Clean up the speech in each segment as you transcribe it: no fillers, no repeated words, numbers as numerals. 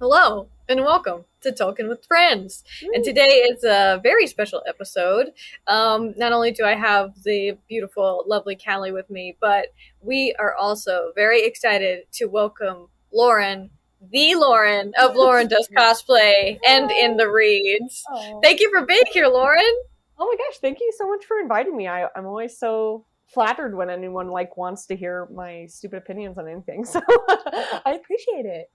Hello and welcome to Talking with Friends. And today is a very special episode. Not only do I have the beautiful, lovely Callie with me, but we are also very excited to welcome Lauren, the Lauren of Lauren Does Cosplay and In the Reads. Oh. Thank you for being here, Lauren. Oh my gosh, thank you so much for inviting me. I'm always so flattered when anyone wants to hear my stupid opinions on anything. So I appreciate it.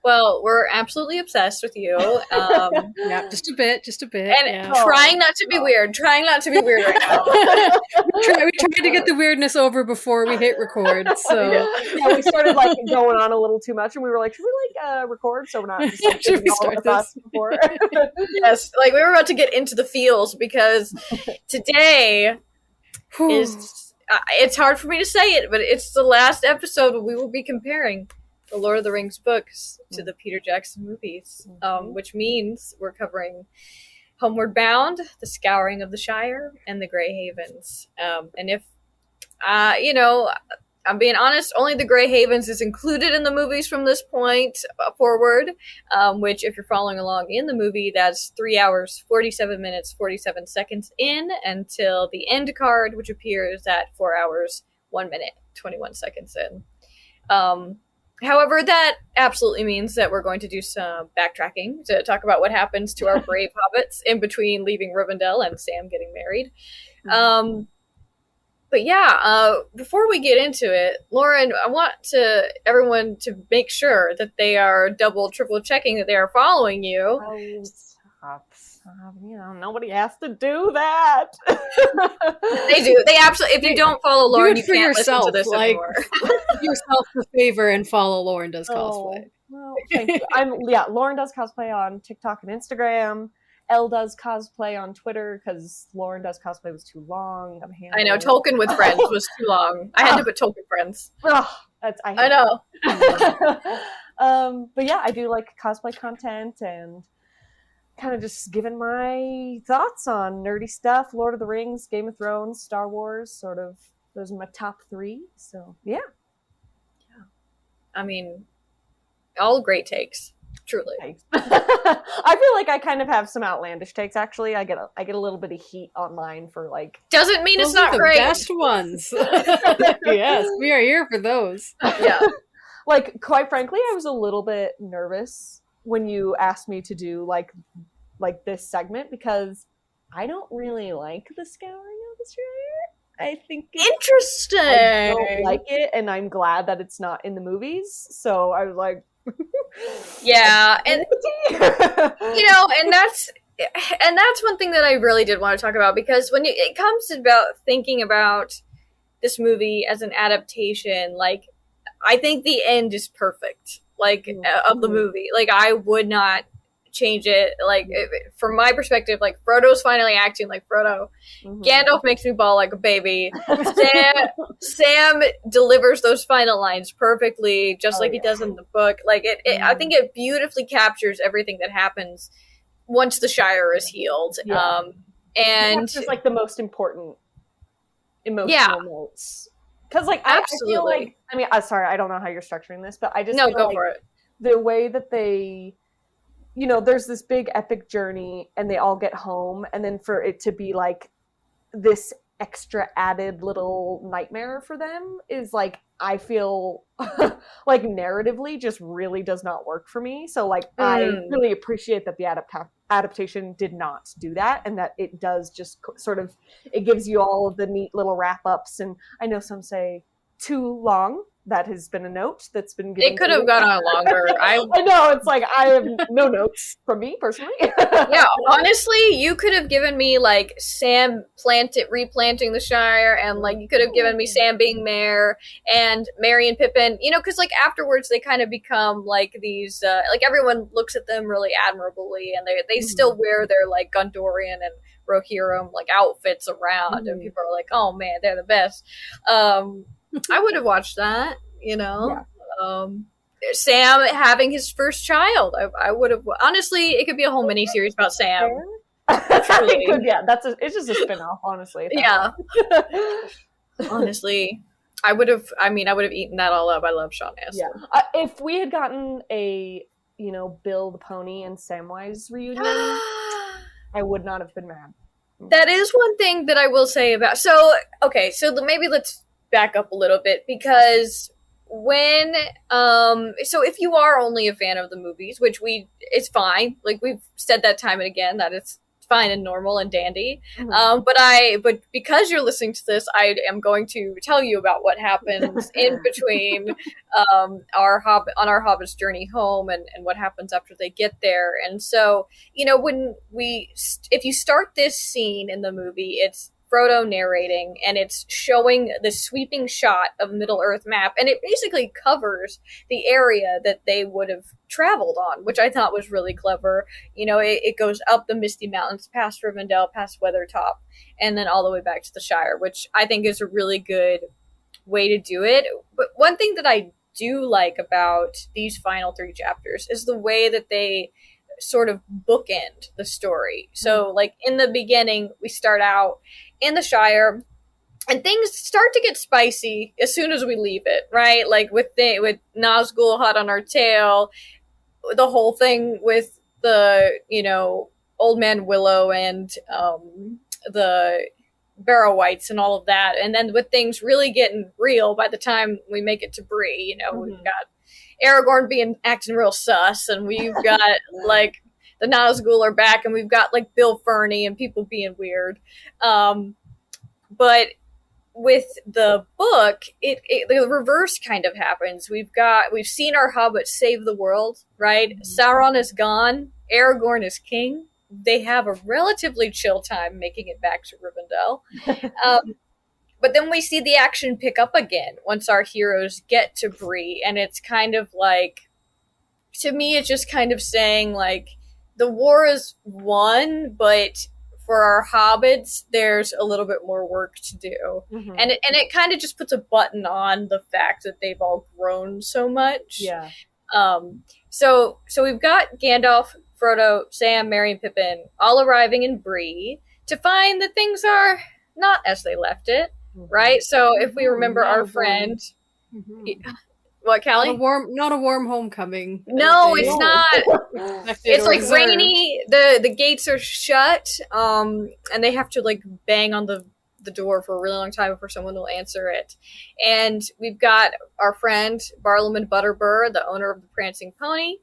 Well, we're absolutely obsessed with you. Yeah, just a bit. And trying not to be weird right now. we tried to get the weirdness over before we hit record, so... Yeah, we started going on a little too much, and we were like, should we record so we're not just should we start this? Before? Yes, we were about to get into the feels because today is... it's hard for me to say it, but it's the last episode where we will be comparing the Lord of the Rings books to the Peter Jackson movies, which means we're covering Homeward Bound, The Scouring of the Shire, and The Grey Havens. And if, I'm being honest, only The Grey Havens is included in the movies from this point forward, which if you're following along in the movie, that's 3 hours, 47 minutes, 47 seconds in until the end card, which appears at 4 hours, 1 minute, 21 seconds in. However, that absolutely means that we're going to do some backtracking to talk about what happens to our brave hobbits in between leaving Rivendell and Sam getting married. Before we get into it, Lauren, I want everyone to make sure that they are double, triple checking that they are following you. Oh, stop. Nobody has to do that. They do. They absolutely. If you don't follow Lauren, you can't yourself, listen to this anymore. Do yourself a favor and follow Lauren Does Cosplay. Well, thank you. Lauren Does Cosplay on TikTok and Instagram. Elle Does Cosplay on Twitter because Lauren Does Cosplay was too long. I know. Talking with Friends was too long. I had to put Talking Friends. I know. But yeah, I do cosplay content and kind of just giving my thoughts on nerdy stuff, Lord of the Rings, Game of Thrones, Star Wars, sort of. Those are my top 3. So yeah. I mean, all great takes. Truly. I feel like I kind of have some outlandish takes. Actually, I get a little bit of heat online for Doesn't mean it's not the great. Best ones. Yes, we are here for those. Yeah. Quite frankly, I was a little bit nervous when you asked me to do this segment because I don't really like the Scouring of the Shire. I think interesting. I don't like it, and I'm glad that it's not in the movies. So I was like. Yeah, and and that's one thing that I really did want to talk about because when it comes about thinking about this movie as an adaptation, I think the end is perfect, of the movie. I would not change it. From my perspective, Frodo's finally acting like Frodo. Gandalf makes me bawl like a baby. Sam delivers those final lines perfectly, just he does in the book. I think it beautifully captures everything that happens once the Shire is healed. And just the most important emotional notes. Because I feel sorry, I don't know how you're structuring this, but I just feel for it. The way that they. There's this big epic journey and they all get home and then for it to be this extra added little nightmare for them is I feel narratively just really does not work for me. So I really appreciate that the adaptation did not do that and that it does just sort of, it gives you all of the neat little wrap ups. And I know some say too long. That has been a note that's been given. It could have gone on longer. I know, it's I have no notes from me personally. Yeah, honestly, you could have given me Sam replanting the Shire, and you could have given me Sam being mayor and Merry and Pippin. Because afterwards they kind of become these. Everyone looks at them really admirably, and they still wear their Gondorian and Rohirrim outfits around, and people are like, "Oh man, they're the best." I would have watched that, Sam having his first child. I would have. Honestly, it could be a whole mini-series about Sam. It's just a spin-off, honestly. Yeah. Honestly, I would have eaten that all up. I love Sean Astin. Yeah. If we had gotten a Bill the Pony and Samwise reunion, I would not have been mad. That is one thing that I will say about. So maybe let's back up a little bit, because so if you are only a fan of the movies, which it's fine. Like, we've said that time and again that it's fine and normal and dandy. Mm-hmm. But because you're listening to this, I am going to tell you about what happens in between our hobbit's journey home, and what happens after they get there. And so, if you start this scene in the movie, it's Frodo narrating, and it's showing the sweeping shot of Middle-earth map, and it basically covers the area that they would have traveled on, which I thought was really clever. It goes up the Misty Mountains, past Rivendell, past Weathertop, and then all the way back to the Shire, which I think is a really good way to do it. But one thing that I do like about these final 3 chapters is the way that they sort of bookend the story. So, like, in the beginning, we start out in the Shire, and things start to get spicy as soon as we leave it, right? Like, with Nazgul hot on our tail, the whole thing with the, Old Man Willow and the Barrow Whites and all of that, and then with things really getting real by the time we make it to Bree, we've got Aragorn acting real sus, and we've got like the Nazgul are back, and we've got like Bill Ferny and people being weird. But with the book, the reverse kind of happens. We've seen our hobbits save the world, right? Sauron is gone. Aragorn is king. They have a relatively chill time making it back to Rivendell. But then we see the action pick up again once our heroes get to Bree, and it's kind of like, to me, it's just kind of saying, like, the war is won, but for our hobbits, there's a little bit more work to do. Mm-hmm. And it kind of just puts a button on the fact that they've all grown so much. Yeah. So we've got Gandalf, Frodo, Sam, Merry, and Pippin all arriving in Bree to find that things are not as they left it. Right? So if we remember our friend... What, Callie? Not a warm homecoming. No, it's not. It's like rainy. The gates are shut, and they have to like bang on the door for a really long time before someone will answer it. And we've got our friend Barlaam Butterbur, the owner of the Prancing Pony,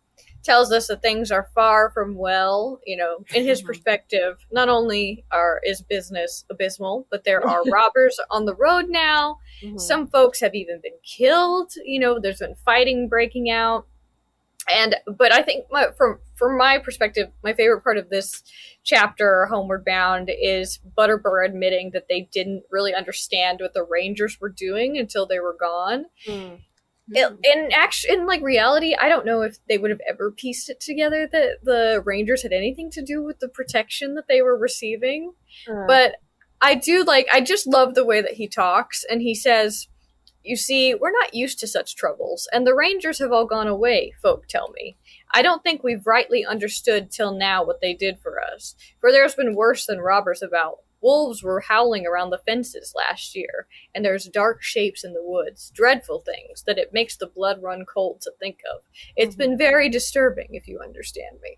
tells us that things are far from well. In his perspective, not only is business abysmal, but there are robbers on the road now. Mm-hmm. Some folks have even been killed. There's been fighting breaking out. But I think from my perspective, my favorite part of this chapter, Homeward Bound, is Butterbur admitting that they didn't really understand what the Rangers were doing until they were gone. In reality, I don't know if they would have ever pieced it together that the Rangers had anything to do with the protection that they were receiving. But I just love the way that he talks, and he says, "You see, we're not used to such troubles, and the Rangers have all gone away, folk tell me. I don't think we've rightly understood till now what they did for us, for there's been worse than robbers about. Wolves were howling around the fences last year, and there's dark shapes in the woods, dreadful things that it makes the blood run cold to think of. It's been very disturbing, if you understand me."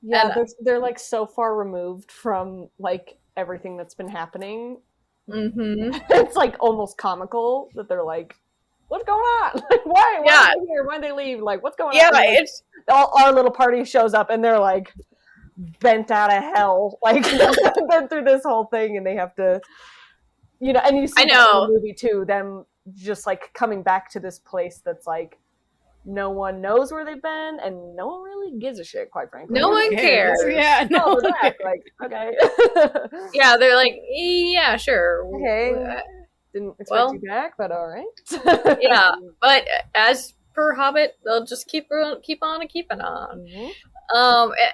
Yeah, they're like so far removed from like everything that's been happening. Mm-hmm. It's like almost comical that they're like, "What's going on? Like, why are they here? Why did they leave? Like, what's going on?" Yeah, it's our little party shows up, and they're like bent out of hell, like been through this whole thing, and they have to, and you see in the movie too, them just like coming back to this place that's like no one knows where they've been, and no one really gives a shit, quite frankly. No one cares. Yeah, no. They're back. Like, okay. Yeah, they're like, yeah, sure. Okay. Didn't expect you back, but all right. Yeah, but as per Hobbit, they'll just keep on and keeping on. Mm-hmm.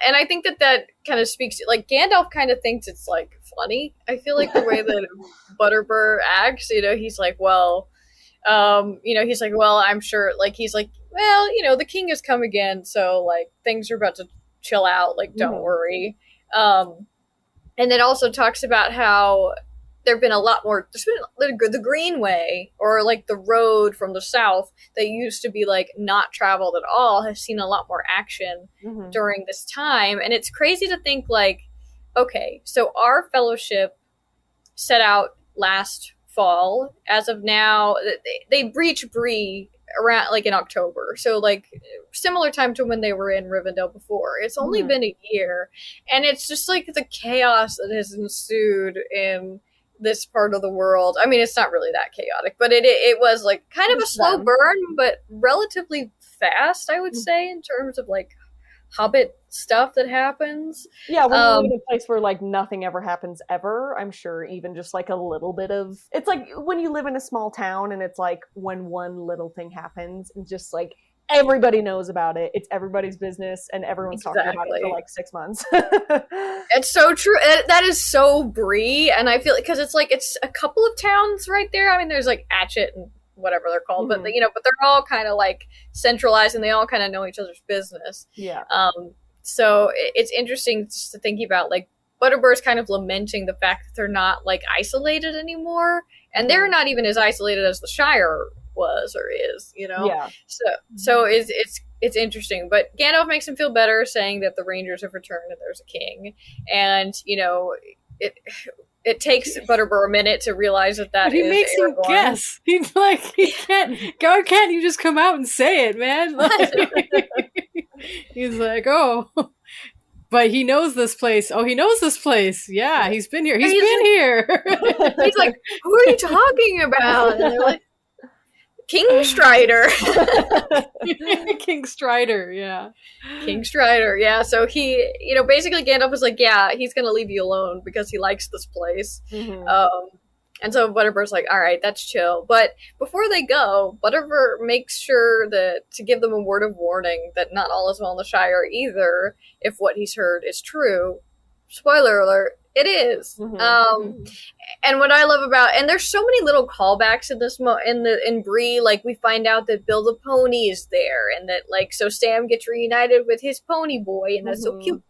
And I think that kind of speaks to, like, Gandalf kind of thinks it's like funny. I feel like the way that Butterbur acts, he's like, well, I'm sure, like, he's like, well, the king has come again, so like things are about to chill out, like, don't worry. And then also talks about how there've been a lot more. There's been the Greenway, or like the road from the south that used to be like not traveled at all, has seen a lot more action during this time. And it's crazy to think like, okay, so our fellowship set out last fall. As of now, they breach Bree around like in October, so like similar time to when they were in Rivendell before. It's only been a year, and it's just like the chaos that has ensued in this part of the world. I mean, it's not really that chaotic, but it was like kind of a slow burn, but relatively fast, I would say, in terms of like Hobbit stuff that happens. Yeah, when you live in a place where like nothing ever happens ever, I'm sure even just like a little bit of, it's like when you live in a small town and it's like when one little thing happens and just like everybody knows about it, it's everybody's business, and everyone's talking about it for like 6 months. It's so true. That is so Bree, and I feel like, because it's like it's a couple of towns right there. I mean, there's like Atchett and whatever they're called, but but they're all kind of like centralized, and they all kind of know each other's business. Yeah. So it's interesting just to think about like Butterbird's kind of lamenting the fact that they're not like isolated anymore, and they're not even as isolated as the Shire was or is, Yeah. So it's interesting, but Gandalf makes him feel better, saying that the Rangers have returned and there's a king, and it takes Butterbur a minute to realize that but he makes him guess. He's like, why can't you just come out and say it, man? He's like, oh, but he knows this place. Oh, he knows this place. Yeah, he's been here. He's been here. He's like, who are you talking about? And they're like, King Strider. King Strider, yeah. King Strider, yeah. So he, basically Gandalf was like, yeah, he's going to leave you alone because he likes this place. And so Butterbird's like, all right, that's chill. But before they go, Butterbird makes sure to give them a word of warning that not all is well in the Shire either, if what he's heard is true. Spoiler alert, it is. And what I love about, and there's so many little callbacks in this in Bree, like we find out that Bill the Pony is there, and that like so Sam gets reunited with his pony boy, and that's so cute.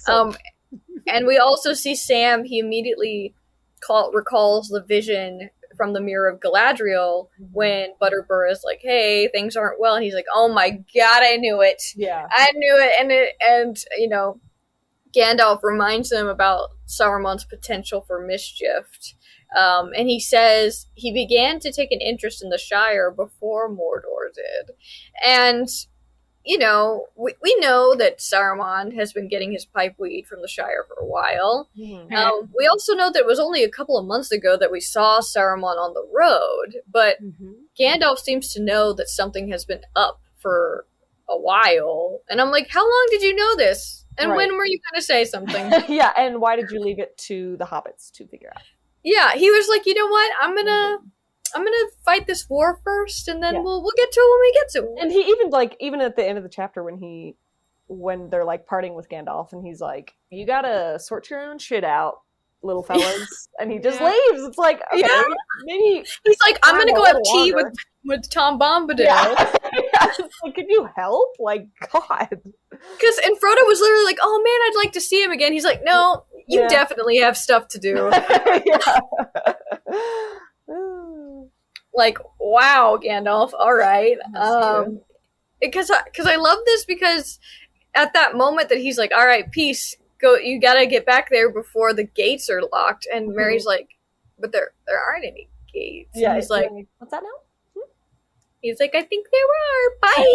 And we also see Sam. He immediately recalls the vision from the Mirror of Galadriel when Butterbur is like, "Hey, things aren't well," and he's like, "Oh my god, I knew it! Yeah, I knew it!" And Gandalf reminds them about Saruman's potential for mischief. And he says he began to take an interest in the Shire before Mordor did. And, we know that Saruman has been getting his pipeweed from the Shire for a while. We also know that it was only a couple of months ago that we saw Saruman on the road, but Gandalf seems to know that something has been up for a while. And I'm like, how long did you know this? And when were you going to say something? Yeah, and why did you leave it to the hobbits to figure out? Yeah, he was like, you know what? I'm gonna fight this war first, and then we'll get to it when we get to it. And he even at the end of the chapter when they're like parting with Gandalf, and he's like, you gotta sort your own shit out, little fellas. And he just leaves. It's like, okay, maybe he's like, I'm gonna go have tea with Tom Bombadil. Yeah. Like, could you help? Like, God. And Frodo was literally like, oh man, I'd like to see him again. He's like, no, you definitely have stuff to do. Like, wow, Gandalf, all right. Because I love this, because at that moment that he's like, all right, peace, go, you gotta get back there before the gates are locked. And Mary's like, but there aren't any gates. Yeah, and he's like, what's that now? He's like, I think there are. Bye.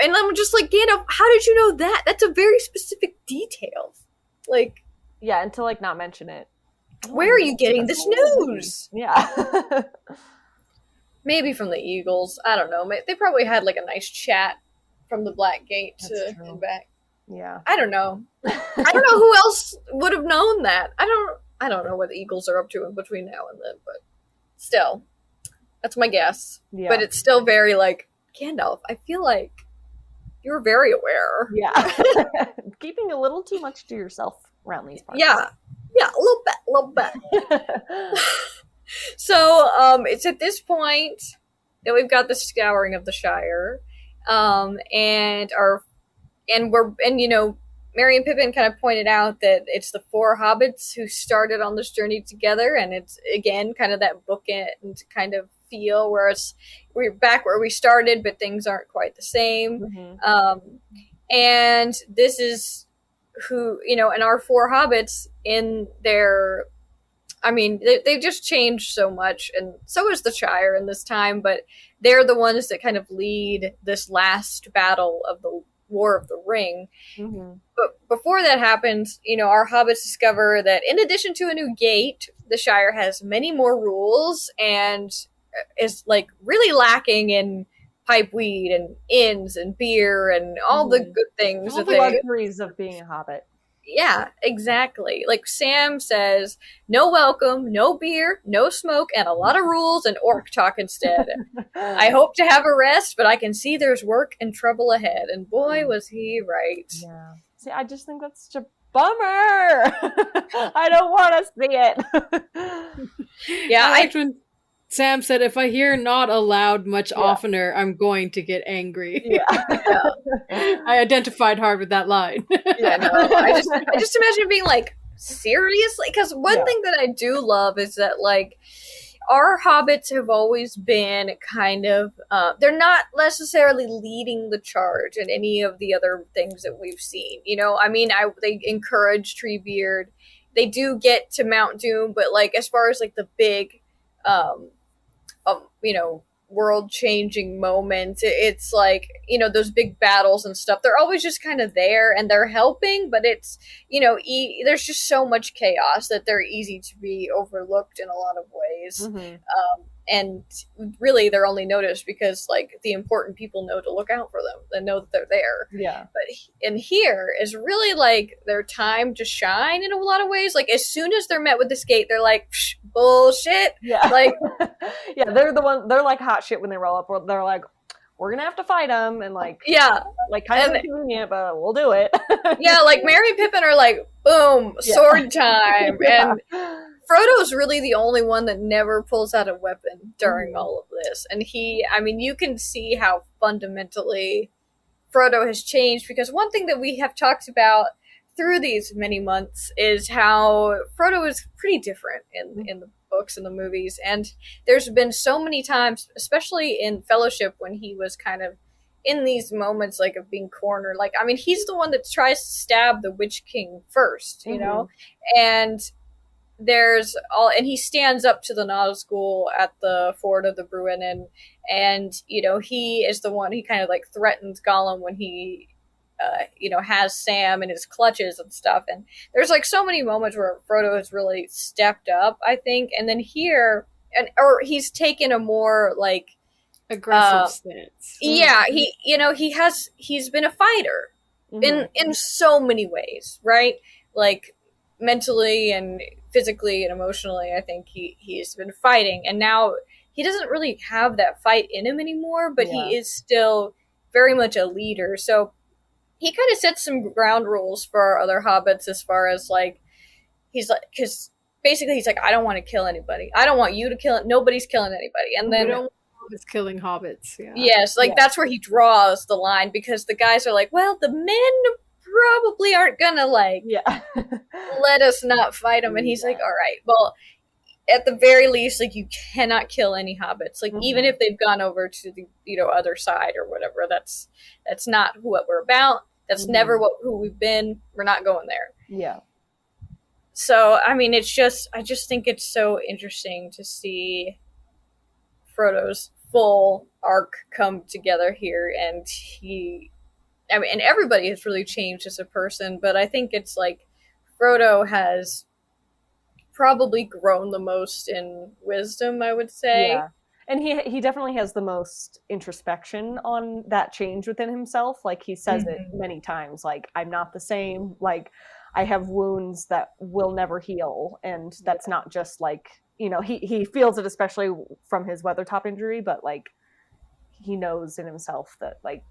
And I'm just like, Gandalf, how did you know that? That's a very specific detail. Like, yeah, and to like not mention it. Where are you getting this news? Yeah. Maybe from the Eagles. I don't know. They probably had like a nice chat from the Black Gate and back. Yeah. I don't know. I don't know who else would have known that. I don't know what the Eagles are up to in between now and then, but still, that's my guess. Yeah. But it's still very like, Gandalf, I feel like you're very aware. Yeah. Keeping a little too much to yourself around these parts. Yeah, a little bit. So, it's at this point that we've got the Scouring of the Shire, and Merry and Pippin kind of pointed out that it's the four hobbits who started on this journey together, and it's again kind of that bookend kind of feel where we're back where we started, but things aren't quite the same. And this is who, and our four hobbits in their, I mean, they've just changed so much, and so is the Shire in this time, but they're the ones that kind of lead this last battle of the War of the Ring. But before that happens, our hobbits discover that in addition to a new gate, the Shire has many more rules and is like really lacking in pipe weed and inns and beer and all the good things. All the luxuries of being a hobbit. Yeah, exactly. Like Sam says, no welcome, no beer, no smoke, and a lot of rules and orc talk instead. I hope to have a rest, but I can see there's work and trouble ahead. And boy, was he right. Yeah. See, I just think that's such a bummer. I don't want to see it. Yeah, I liked when Sam said, if I hear not aloud much oftener, I'm going to get angry. Yeah. I identified hard with that line. Yeah, no, I just imagine being like, seriously? Because one thing that I do love is that, like, our hobbits have always been kind of, they're not necessarily leading the charge in any of the other things that we've seen. I mean, they encourage Treebeard. They do get to Mount Doom, but, like, as far as, like, the big, world-changing moments, it's like, those big battles and stuff, they're always just kind of there and they're helping, but it's, there's just so much chaos that they're easy to be overlooked in a lot of ways. And really they're only noticed because, like, the important people know to look out for them and know that they're there. Yeah. But in here is really, like, their time to shine in a lot of ways. Like, as soon as they're met with this gate, they're like, bullshit. Yeah. Like, yeah, they're like hot shit when they roll up. They're like, we're gonna have to fight them, and like, kind of inconvenient, but we'll do it. Yeah, like Merry and Pippin are like, boom, sword time. And Frodo's really the only one that never pulls out a weapon during all of this. And you can see how fundamentally Frodo has changed, because one thing that we have talked about through these many months is how Frodo is pretty different in the books and the movies. And there's been so many times, especially in Fellowship, when he was kind of in these moments, like, of being cornered. Like, I mean, he's the one that tries to stab the Witch King first, and and he stands up to the Nazgul at the ford of the Bruinen, and he is the one, he kind of like threatens Gollum when he has Sam in his clutches and stuff. And there's like so many moments where Frodo has really stepped up, I think. And then here, or he's taken a more like aggressive stance. Yeah, he's been a fighter in so many ways, right? Like mentally and physically and emotionally, I think he's been fighting, and now he doesn't really have that fight in him anymore, but he is still very much a leader. So he kind of sets some ground rules for our other hobbits, as far as like, he's like, because basically he's like, I don't want to kill anybody. I don't want you to kill it. Nobody's killing anybody. And then it's killing hobbits. Yeah. Yes, like that's where he draws the line, because the guys are like, well, the men probably aren't gonna like let us not fight them. And he's like, all right, well, at the very least, like, you cannot kill any hobbits, like even if they've gone over to the other side or whatever. That's not what we're about. That's never who we've been. We're not going there. Yeah. So I mean, I just think it's so interesting to see Frodo's full arc come together here, and and everybody has really changed as a person, but I think it's like Frodo has probably grown the most in wisdom, I would say. Yeah. And he definitely has the most introspection on that change within himself. Like, he says it many times, like, I'm not the same. Like, I have wounds that will never heal. And that's not just like, he feels it, especially from his Weathertop injury, but like, he knows in himself that like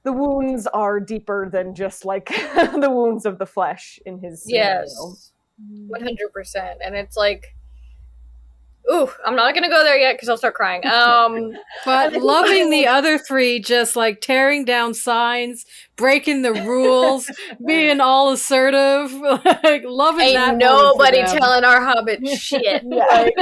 the wounds are deeper than just like the wounds of the flesh in his 100%. And it's like, Ooh, I'm not gonna go there yet because I'll start crying. But loving the other three, just like tearing down signs, breaking the rules, being all assertive, like loving ain't that. nobody telling our hobbit shit. Like,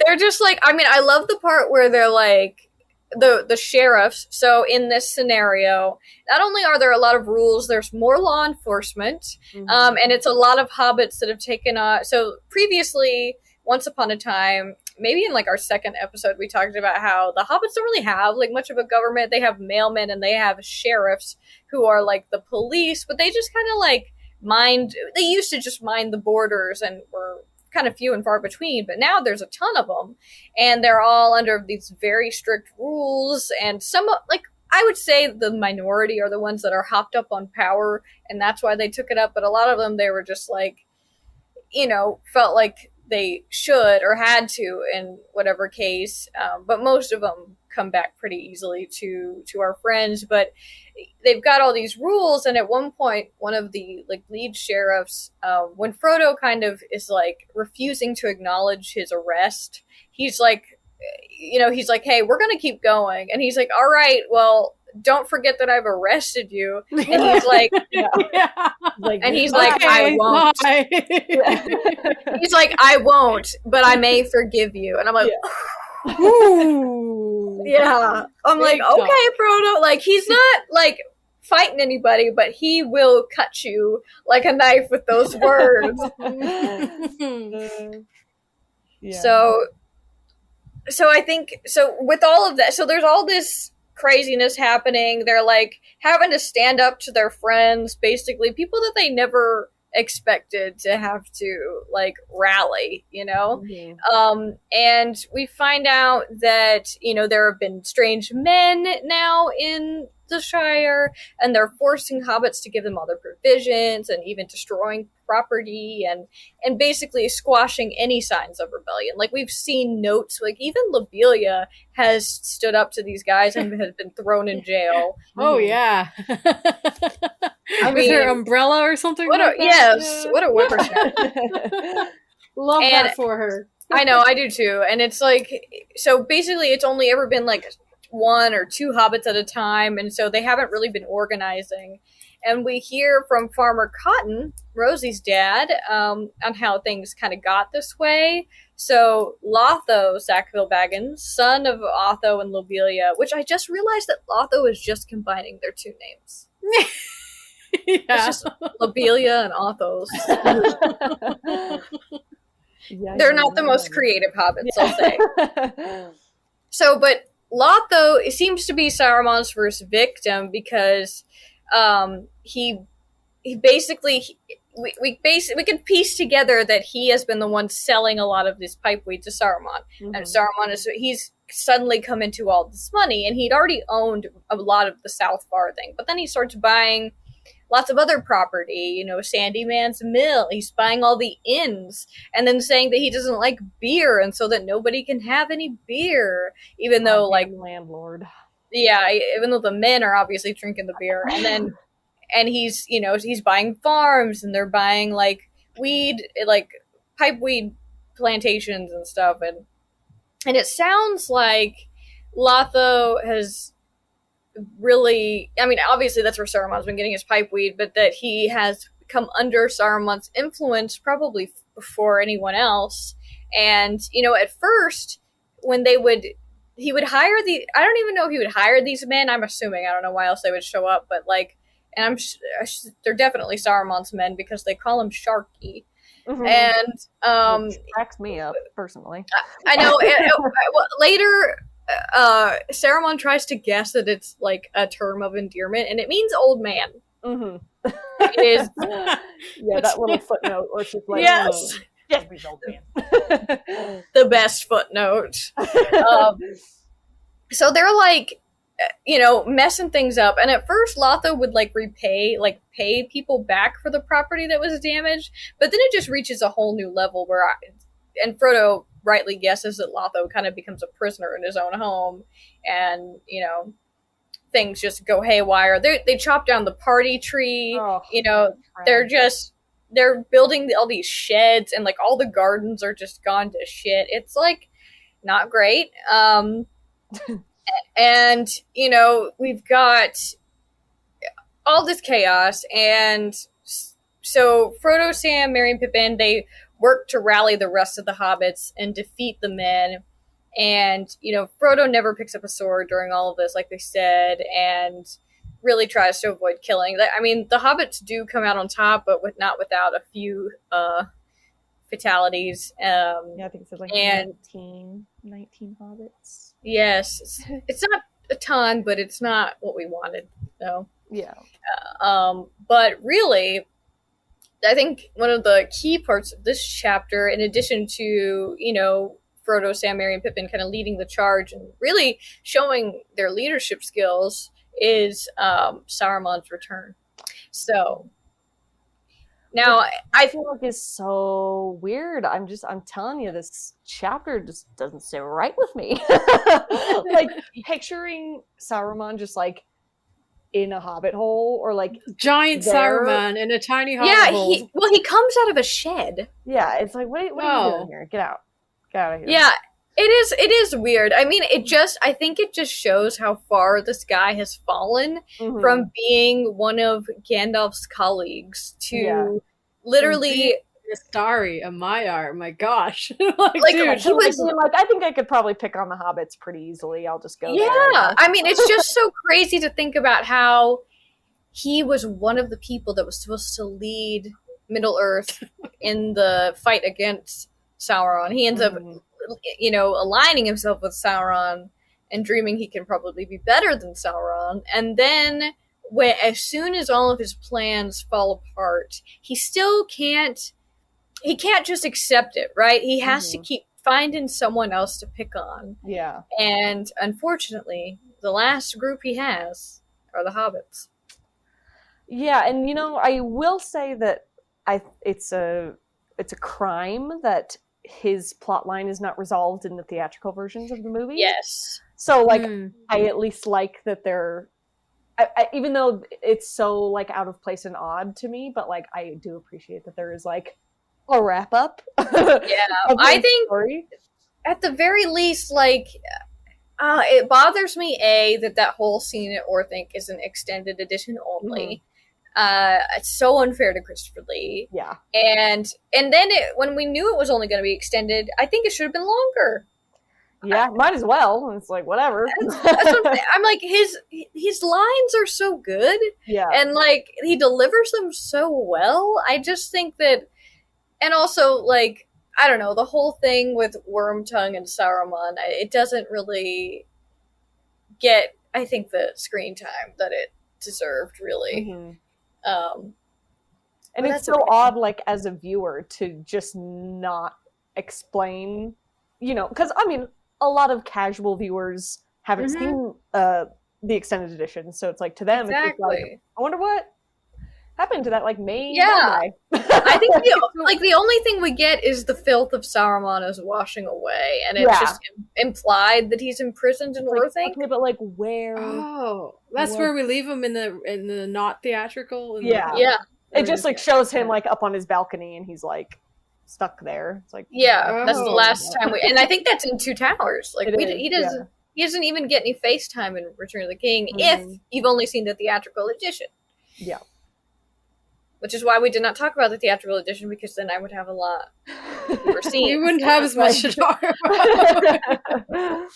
they're just like, I mean, I love the part where they're like the sheriffs. So in this scenario, not only are there a lot of rules, there's more law enforcement, and it's a lot of hobbits that have taken on. So previously, once upon a time, maybe in like our second episode, we talked about how the hobbits don't really have like much of a government. They have mailmen and they have sheriffs who are like the police, but they just kind of like mind. They used to just mind the borders and were kind of few and far between, but now there's a ton of them, and they're all under these very strict rules. And some, like, I would say the minority are the ones that are hopped up on power, and that's why they took it up. But a lot of them, they were just like, felt like they should or had to in whatever case. But most of them come back pretty easily to our friends. But they've got all these rules, and at one point, one of the like lead sheriffs, when Frodo kind of is like refusing to acknowledge his arrest, he's like, hey, we're gonna keep going, and he's like, all right, well, don't forget that I've arrested you. And he's like, and he's like, okay, I won't. He's like, I won't, but I may forgive you. And I'm like, ooh. Yeah. I'm like, okay, Frodo. Like, he's not like fighting anybody, but he will cut you like a knife with those words. So I think, so with all of that, so there's all this craziness happening. They're like having to stand up to their friends, basically people that they never expected to have to like rally, and we find out that there have been strange men now in the Shire, and they're forcing hobbits to give them all their provisions and even destroying property and basically squashing any signs of rebellion. Like, we've seen notes, like even Lobelia has stood up to these guys and has been thrown in jail. Oh yeah. With her umbrella or something. What a whippersnapper. Love that for her. I know, I do too. And it's like, so basically it's only ever been like one or two hobbits at a time, and so they haven't really been organizing. And we hear from Farmer Cotton, Rosie's dad, on how things kind of got this way. So Lotho Sackville Baggins, son of Otho and Lobelia, which I just realized that Lotho is just combining their two names. Yeah. It's just Lobelia and Othos. They're not the most creative hobbits, I'll say. So, but Lotho, it seems to be Saruman's first victim because he basically we can piece together that he has been the one selling a lot of this pipeweed to Saruman, and Saruman he's suddenly come into all this money, and he'd already owned a lot of the South Farthing, but then he starts buying lots of other property, Sandyman's Mill. He's buying all the inns, and then saying that he doesn't like beer, and so that nobody can have any beer, even though, like, landlord. Yeah, even though the men are obviously drinking the beer, and then, and he's, he's buying farms, and they're buying like weed, like pipeweed plantations and stuff, and it sounds like Lotho has really, I mean, obviously that's where Saruman's been getting his pipeweed, but that he has come under Saruman's influence probably before anyone else. And, at first, when he would hire I don't even know if he would hire these men. I'm assuming, I don't know why else they would show up, but like, and they're definitely Saruman's men because they call him Sharky. And, which cracks me up, personally. I know. Later, Saruman tries to guess that it's like a term of endearment, and it means old man. It is. Yeah, that little footnote where she's like, yes, he's old man. The best footnote. So they're like, messing things up, and at first Lotho would pay people back for the property that was damaged, but then it just reaches a whole new level and Frodo rightly guesses that Lotho kind of becomes a prisoner in his own home, and things just go haywire. They chop down the party tree. They're just they're building all these sheds, and like all the gardens are just gone to shit. It's like not great. And you know, we've got all this chaos, and so Frodo, Sam, Merry, and Pippin, they work to rally the rest of the hobbits and defeat the men. And, you know, Frodo never picks up a sword during all of this, like they said, and really tries to avoid killing. I mean, the hobbits do come out on top, but not without a few fatalities. Yeah, I think it's like 19 hobbits. Yes. It's not a ton, but it's not what we wanted, though. Yeah. But really, I think one of the key parts of this chapter, in addition to, you know, Frodo, Sam, Merry, and Pippin kind of leading the charge and really showing their leadership skills, is Saruman's return. So now I feel like it's so weird. I'm telling you, this chapter just doesn't sit right with me. Like picturing Saruman just like in a hobbit hole, or like giant Saruman in a tiny hobbit hole. He comes out of a shed. Yeah, it's like what are you doing here? Get out of here. Yeah, it is weird. I mean, I think it just shows how far this guy has fallen from being one of Gandalf's colleagues to literally Starry, a Maiar. My gosh, dude, he was like, I think I could probably pick on the hobbits pretty easily. I'll just go. Yeah, I mean, it's just so crazy to think about how he was one of the people that was supposed to lead Middle Earth in the fight against Sauron. He ends up, you know, aligning himself with Sauron and dreaming he can probably be better than Sauron. And then, as soon as all of his plans fall apart, he still can't. He can't just accept it, right? He has to keep finding someone else to pick on. Yeah. And unfortunately, the last group he has are the hobbits. Yeah, and you know, I will say that it's a crime that his plotline is not resolved in the theatrical versions of the movie. Yes. So like I at least like that they're even though it's so like out of place and odd to me, but like I do appreciate that there is like a wrap up. Yeah, I think story. At the very least, like it bothers me that whole scene at Orthanc is an extended edition only. It's so unfair to Christopher Lee. Yeah, and then when we knew it was only going to be extended, I think it should have been longer. Yeah, might as well. It's like whatever. That's what I'm like. His lines are so good. Yeah, and like he delivers them so well. I just think that. And also, like, I don't know, the whole thing with Wormtongue and Saruman, it doesn't really get, I think, the screen time that it deserved, really. And it's so odd, like, as a viewer, to just not explain, you know, because, I mean, a lot of casual viewers haven't seen the extended edition, so it's like, to them, it's just like, I wonder what happened to that like main guy. I think the only thing we get is the filth of Saruman is washing away, and it's just implied that he's imprisoned in Orthanc. Okay, but like where? Oh, that's where we leave him in the not theatrical. It just like shows him like up on his balcony, and he's like stuck there. It's like that's the last time and I think that's in Two Towers. Like he doesn't even get any FaceTime in Return of the King if you've only seen the theatrical edition. Yeah. Which is why we did not talk about the theatrical edition, because then I would have a lot fewer scenes. You wouldn't have as much to talk about. And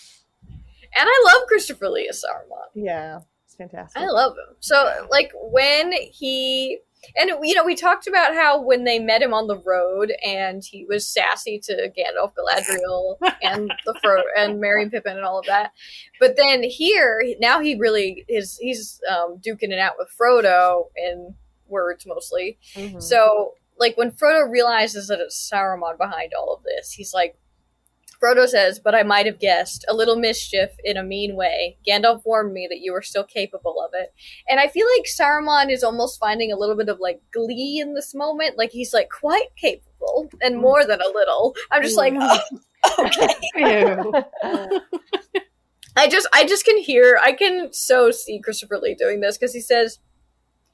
I love Christopher Lee as Saruman. Yeah, it's fantastic. I love him. So, like, when he... And, you know, we talked about how when they met him on the road and he was sassy to Gandalf, Galadriel, and and Merry and Pippin and all of that. But then here, now he really is... He's duking it out with Frodo in... words mostly. So like when Frodo realizes that it's Saruman behind all of this, he's like, Frodo says, "But I might have guessed. A little mischief in a mean way. Gandalf warned me that you were still capable of it." And I feel like Saruman is almost finding a little bit of like glee in this moment. Like he's like quite capable and more than a little. I'm just like, oh, okay. I can so see Christopher Lee doing this, because he says,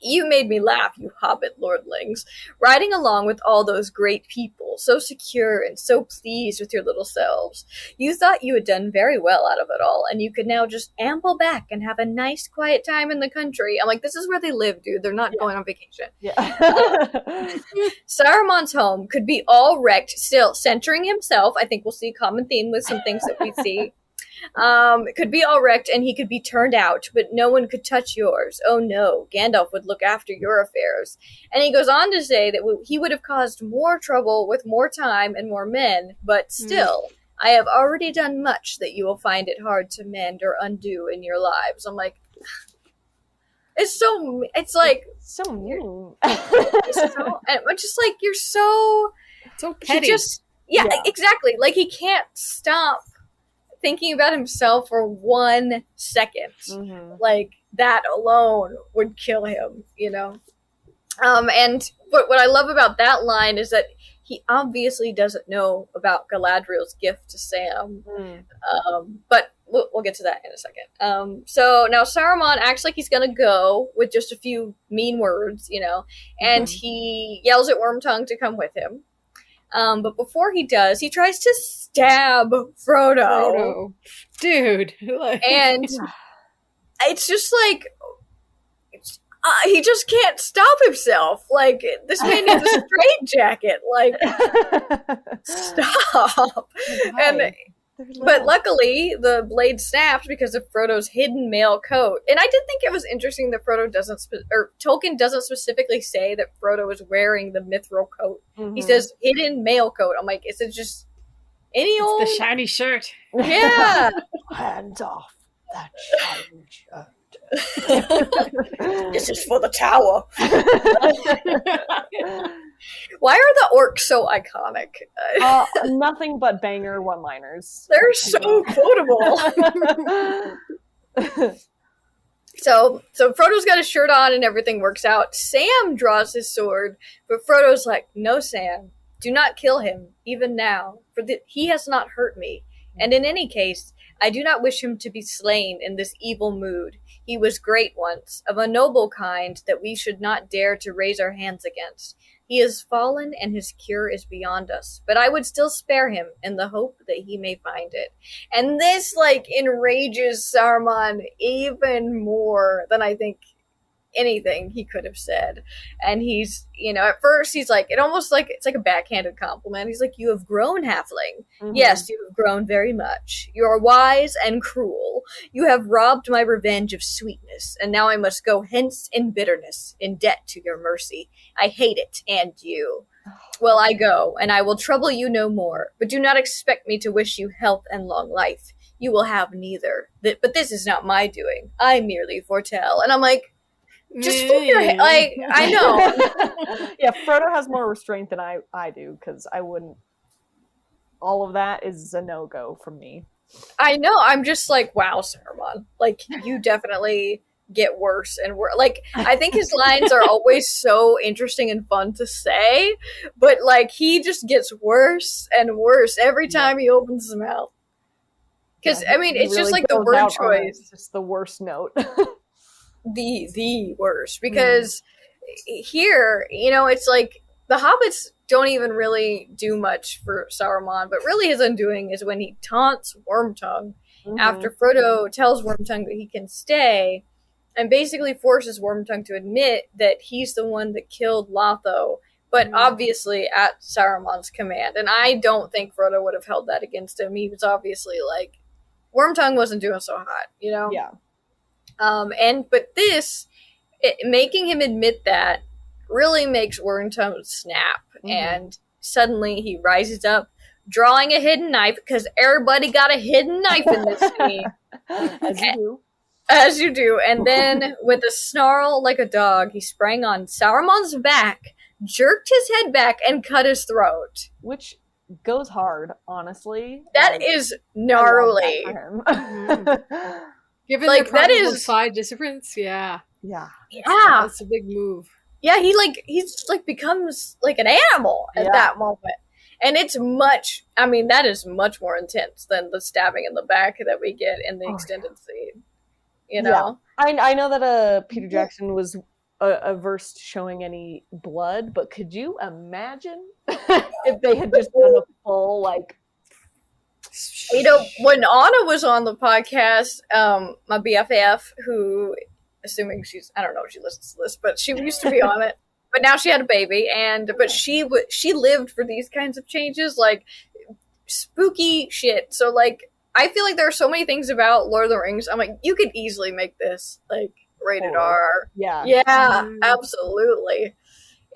You made me laugh, you hobbit lordlings, riding along with all those great people, so secure and so pleased with your little selves. You thought you had done very well out of it all, and you could now just amble back and have a nice, quiet time in the country. I'm like, this is where they live, dude. They're not going on vacation. Yeah. Saruman's home could be all wrecked, still centering himself. I think we'll see a common theme with some things that we see. It could be all wrecked and he could be turned out, but no one could touch yours. Oh no, Gandalf would look after your affairs. And he goes on to say that he would have caused more trouble with more time and more men, but still, I have already done much that you will find it hard to mend or undo in your lives. I'm like, it's like so mean. and I'm just like, you're so petty. Yeah, exactly. Like, he can't stop thinking about himself for 1 second. Like, that alone would kill him, you know? And what I love about that line is that he obviously doesn't know about Galadriel's gift to Sam. But we'll get to that in a second. So now Saruman acts like he's gonna go with just a few mean words, you know, and he yells at Wormtongue to come with him. But before he does, he tries to stab Frodo. Dude. And it's just like, he just can't stop himself. Like, this man needs a straitjacket. Like, stop. But luckily, the blade snapped because of Frodo's hidden mail coat. And I did think it was interesting that Tolkien doesn't specifically say that Frodo is wearing the mithril coat. He says hidden mail coat. I'm like, is it just any old... the shiny shirt. Yeah. Hands off that shiny shirt. This is for the tower. Why are the orcs so iconic? Nothing but banger one-liners. They're so quotable. So Frodo's got his shirt on and everything works out. Sam draws his sword, but Frodo's like, no, Sam, do not kill him, even now, for he has not hurt me. And in any case, I do not wish him to be slain in this evil mood. He was great once, of a noble kind that we should not dare to raise our hands against. He is fallen, and his cure is beyond us. But I would still spare him, in the hope that he may find it. And this, like, enrages Saruman even more than I think anything he could have said. And he's, you know, at first he's like, it's like a backhanded compliment. He's like, you have grown, halfling. Yes, you have grown very much. You are wise and cruel. You have robbed my revenge of sweetness, and now I must go hence in bitterness, in debt to your mercy. I hate it, and you. Well, I go, and I will trouble you no more, but do not expect me to wish you health and long life. You will have neither. But this is not my doing. I merely foretell. And I'm like, just flip your head. Like, I know. Yeah, Frodo has more restraint than I do, because I wouldn't. All of that is a no-go from me. I know. I'm just like, wow, Saruman. Like, you definitely get worse and worse. Like, I think his lines are always so interesting and fun to say, but, like, he just gets worse and worse every time he opens his mouth. Because, I mean, it's really just like the word choice. It's just the worst note. the worst, because here, you know, it's like the hobbits don't even really do much for Saruman, but really his undoing is when he taunts Wormtongue after Frodo tells Wormtongue that he can stay, and basically forces Wormtongue to admit that he's the one that killed Lotho, but obviously at Saruman's command. And I don't think Frodo would have held that against him. He was obviously like, Wormtongue wasn't doing so hot, you know? Yeah. But making him admit that really makes Wormtongue snap, and suddenly he rises up, drawing a hidden knife, because everybody got a hidden knife in this scene. As you do. And then, with a snarl like a dog, he sprang on Saruman's back, jerked his head back, and cut his throat. Which goes hard, honestly. That is gnarly. Given like, that is side difference, yeah. That's a big move. Yeah, he's becomes like an animal at that moment. And it's that is much more intense than the stabbing in the back that we get in the extended scene. You know? Yeah. I know that Peter Jackson was averse to showing any blood, but could you imagine if they had just done a full like? You know, when Anna was on the podcast, my BFF, who, assuming I don't know if she listens to this, but she used to be on it, but now she had a baby, but she lived for these kinds of changes, like spooky shit. So like, I feel like there are so many things about Lord of the Rings. I'm like, you could easily make this like rated R. Yeah, absolutely.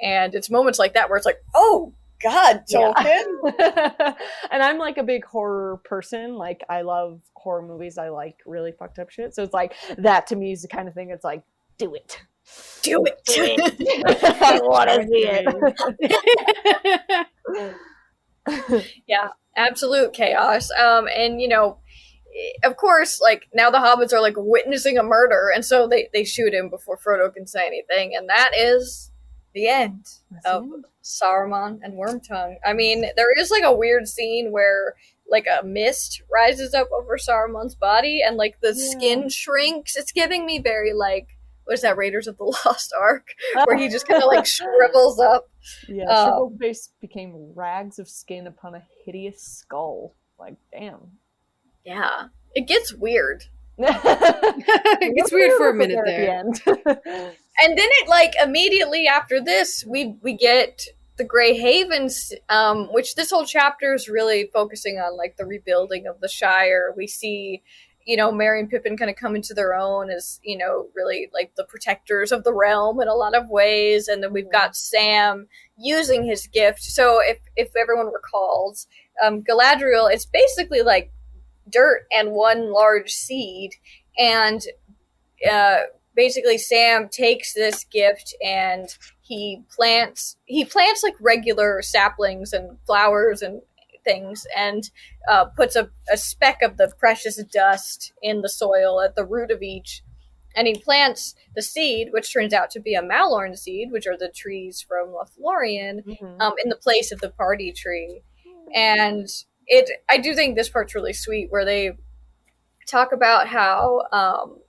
And it's moments like that where it's like, oh God, Tolkien. Yeah. And I'm like a big horror person. Like, I love horror movies. I like really fucked up shit. So it's like, that to me is the kind of thing that's like, do it. Do it. I want to see it. Yeah, absolute chaos. And you know, of course, like now the hobbits are like witnessing a murder, and so they shoot him before Frodo can say anything, and that is the end of Saruman and Wormtongue. I mean, there is like a weird scene where like a mist rises up over Saruman's body and like the skin shrinks. It's giving me very like, what is that, Raiders of the Lost Ark, where he just kind of like shrivels up. Yeah, shriveled face became rags of skin upon a hideous skull. Like, damn. Yeah, it gets weird. It gets weird for a minute there. And then it like immediately after this, we get the Grey Havens, which this whole chapter is really focusing on like the rebuilding of the Shire. We see, you know, Merry and Pippin kind of come into their own as, you know, really like the protectors of the realm in a lot of ways. And then we've got Sam using his gift. So if everyone recalls, Galadriel, it's basically like dirt and one large seed. And basically Sam takes this gift and he plants like regular saplings and flowers and things, and puts a speck of the precious dust in the soil at the root of each, and he plants the seed, which turns out to be a Malorn seed, which are the trees from Lothlorien, in the place of the party tree. And I do think this part's really sweet, where they talk about how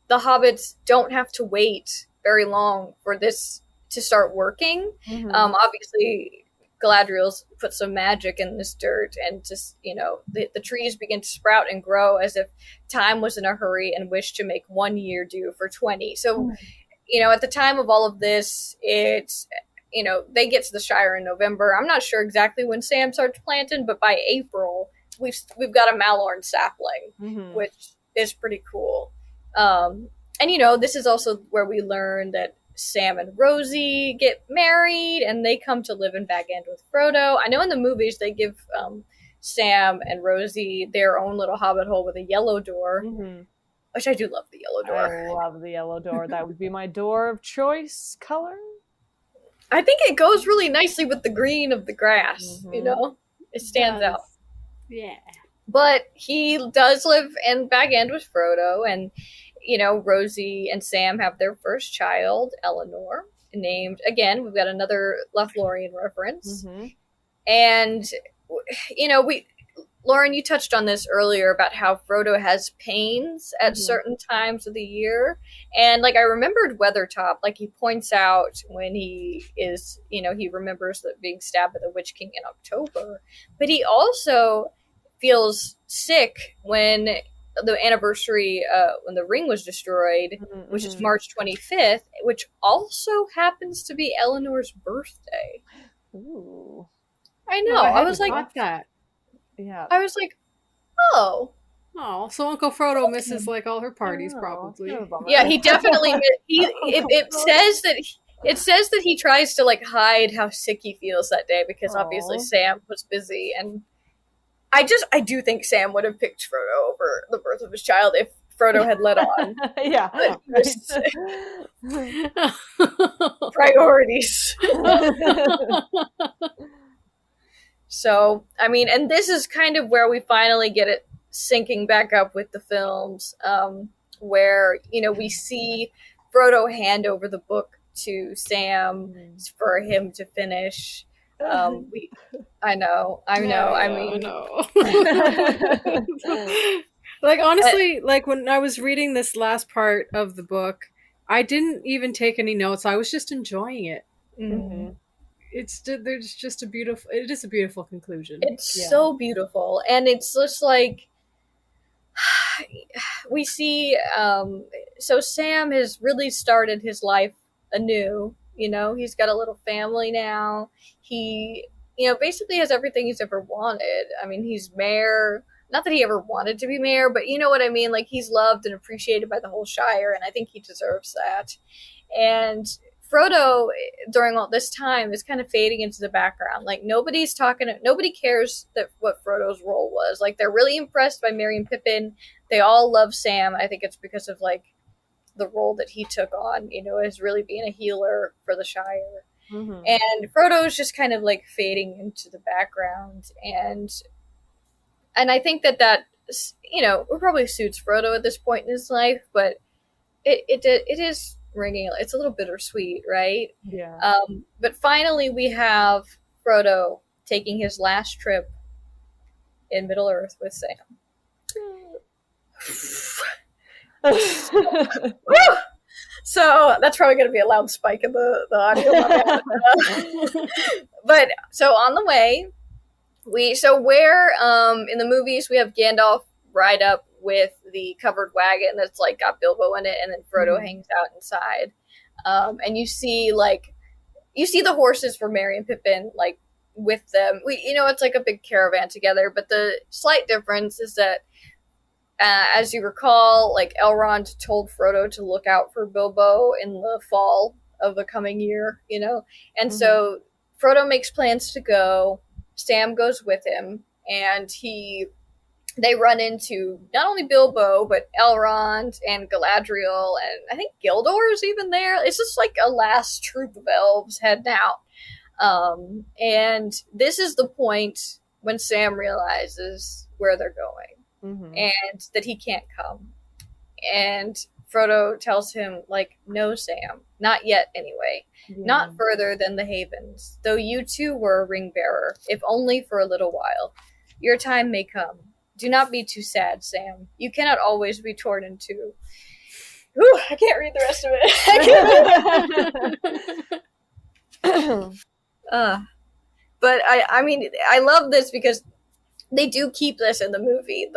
the hobbits don't have to wait very long for this to start working. Obviously, Galadriel's put some magic in this dirt, and just, you know, the trees begin to sprout and grow as if time was in a hurry and wished to make 1 year do for 20. So, you know, at the time of all of this, it's, you know, they get to the Shire in November. I'm not sure exactly when Sam starts planting, but by April, we've got a Malorn sapling, which is pretty cool. And, you know, this is also where we learn that Sam and Rosie get married, and they come to live in Bag End with Frodo. I know in the movies they give Sam and Rosie their own little hobbit hole with a yellow door, which I do love the yellow door. I love the yellow door. That would be my door of choice color. I think it goes really nicely with the green of the grass, you know? It stands out. Yeah. But he does live in Bag End with Frodo, and, you know, Rosie and Sam have their first child, Eleanor, named, again, we've got another Lothlorien reference. And, you know, Lauren, you touched on this earlier about how Frodo has pains at certain times of the year. And, like, I remembered Weathertop, like, he points out when he is, you know, he remembers that being stabbed by the Witch King in October. But he also feels sick when the anniversary, when the ring was destroyed, which is March 25th, which also happens to be Eleanor's birthday. Ooh. I know. I was like, that. Yeah. I was like, oh. Oh, so Uncle Frodo misses like all her parties, probably. Yeah, he definitely. It says that he tries to like hide how sick he feels that day because obviously Sam was busy, and I do think Sam would have picked Frodo over the birth of his child if Frodo had let on. Yeah. Priorities. So, I mean, and this is kind of where we finally get it syncing back up with the films, where, you know, we see Frodo hand over the book to Sam for him to finish. I know. Like, honestly, like when I was reading this last part of the book, I didn't even take any notes. I was just enjoying it. Mm-hmm. There's just a beautiful. It is a beautiful conclusion. It's so beautiful, and it's just like we see. So Sam has really started his life anew. You know, he's got a little family now. He, basically has everything he's ever wanted. I mean, he's mayor. Not that he ever wanted to be mayor, but you know what I mean? Like, he's loved and appreciated by the whole Shire, and I think he deserves that. And Frodo, during all this time, is kind of fading into the background. Like, nobody cares what Frodo's role was. Like, they're really impressed by Merry and Pippin. They all love Sam. I think it's because of, like, the role that he took on, as really being a healer for the Shire. Mm-hmm. And Frodo's just kind of, like, fading into the background. And I think that it probably suits Frodo at this point in his life, but it is ringing. It's a little bittersweet, right? Yeah. But finally we have Frodo taking his last trip in Middle Earth with Sam. So that's probably going to be a loud spike in the audio. But so on the way, where in the movies we have Gandalf ride up with the covered wagon that's like got Bilbo in it, and then Frodo hangs out inside. And you see the horses for Merry and Pippin like with them. It's like a big caravan together, but the slight difference is that as you recall, like Elrond told Frodo to look out for Bilbo in the fall of the coming year, and so Frodo makes plans to go. Sam goes with him, and they run into not only Bilbo, but Elrond and Galadriel, and I think Gildor's even there. It's just like a last troop of elves heading out. And this is the point when Sam realizes where they're going, and that he can't come. And Frodo tells him, like, no, Sam, not yet anyway. Not further than the Havens, though you too were a ring bearer, if only for a little while. Your time may come. Do not be too sad, Sam. You cannot always be torn in two. Whew, I can't read the rest of it. But I mean, I love this because they do keep this in the movie.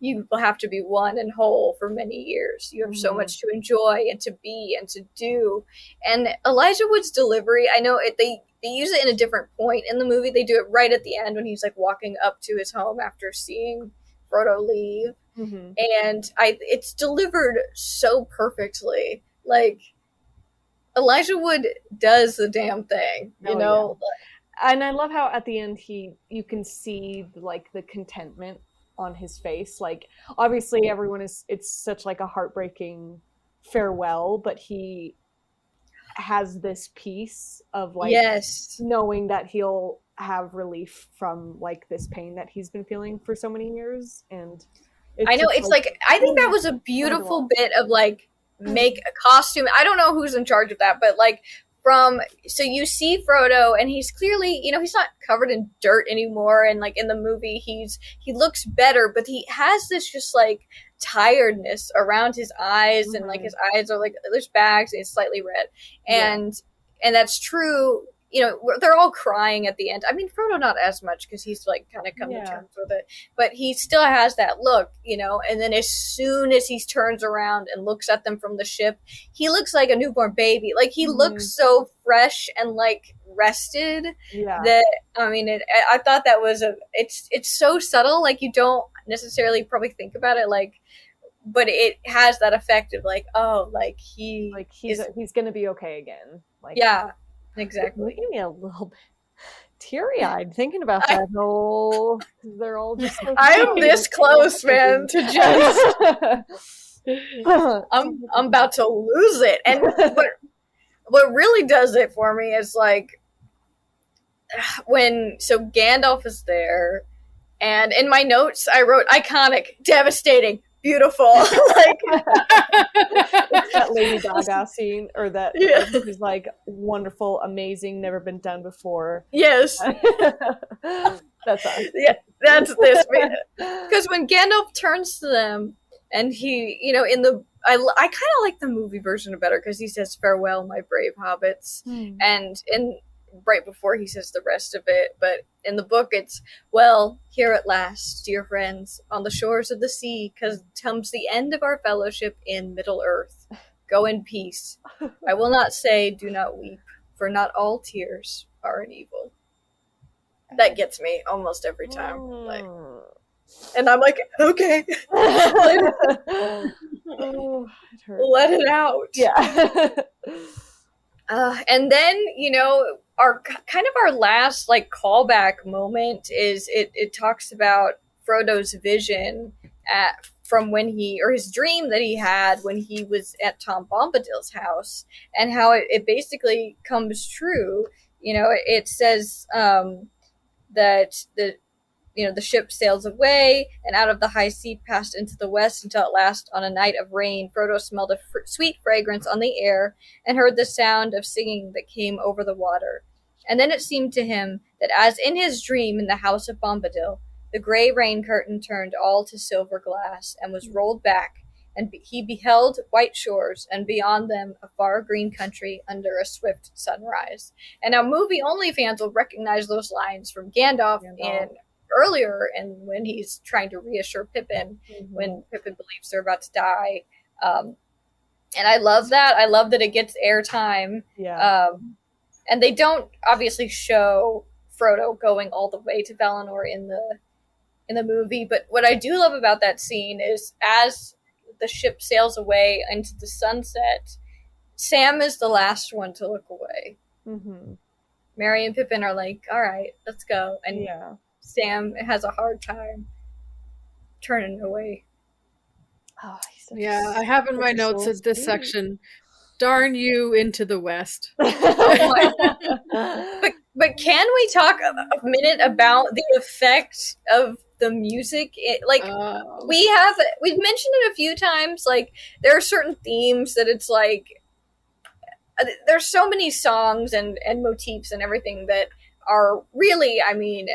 You will have to be one and whole for many years. You have so much to enjoy and to be and to do. And Elijah Wood's delivery, I know they use it in a different point in the movie. They do it right at the end when he's like walking up to his home after seeing Frodo leave. And it's delivered so perfectly. Like, Elijah Wood does the damn thing, you know? Yeah. And I love how at the end you can see like the contentment on his face. Like, obviously it's such like a heartbreaking farewell, but he has this peace of like knowing that he'll have relief from like this pain that he's been feeling for so many years. And I know it's like I think that was a beautiful bit of like make a costume. I don't know who's in charge of that, but like so you see Frodo, and he's clearly, he's not covered in dirt anymore, and like in the movie he looks better, but he has this just like tiredness around his eyes, and like his eyes are like there's bags and he's slightly red, and that's true. They're all crying at the end. I mean, Frodo not as much because he's like kind of come to terms with it, but he still has that look, and then as soon as he turns around and looks at them from the ship, he looks like a newborn baby. Like, he looks so fresh and like rested that, I mean, I thought that was it's so subtle. Like, you don't necessarily probably think about it, like, but it has that effect of like, oh, like he's going to be okay again. Like, exactly. Making me a little bit teary-eyed thinking about that whole. They're all just. So I'm this close, man, to just. I'm about to lose it, and what really does it for me is like so Gandalf is there, and in my notes I wrote iconic, devastating, beautiful. Like, it's that Lady Gaga scene, or that is like wonderful, amazing, never been done before. Yes. That's us. Yeah, that's this. Because when Gandalf turns to them, and he, in the I kind of like the movie version better because he says farewell, my brave hobbits, and right before he says the rest of it. But in the book, it's, well, here at last, dear friends, on the shores of the sea, comes the end of our fellowship in Middle Earth. Go in peace. I will not say, do not weep, for not all tears are an evil. That gets me almost every time. Like, and I'm like, okay. Let it out. Yeah. And then, our kind of our last like callback moment is it talks about Frodo's vision from when or his dream that he had when he was at Tom Bombadil's house, and how it basically comes true. It says that the ship sails away, and out of the high sea passed into the west until at last, on a night of rain, Frodo smelled a sweet fragrance on the air and heard the sound of singing that came over the water. And then it seemed to him that, as in his dream in the house of Bombadil, the grey rain curtain turned all to silver glass and was rolled back, and he beheld white shores, and beyond them a far green country under a swift sunrise. And now movie-only fans will recognize those lines from Gandalf in earlier, and when he's trying to reassure Pippin when Pippin believes they're about to die. And I love that. I love that it gets airtime. Yeah. And they don't obviously show Frodo going all the way to Valinor in the movie, but what I do love about that scene is, as the ship sails away into the sunset, Sam is the last one to look away. Merry and Pippin are like, all right, let's go. And Sam has a hard time turning away. Oh, I have in my notes at this section, darn you into the west. But can we talk a minute about the effect of the music? We've mentioned it a few times. Like, there are certain themes that it's like, there's so many songs and motifs and everything that are really, I mean,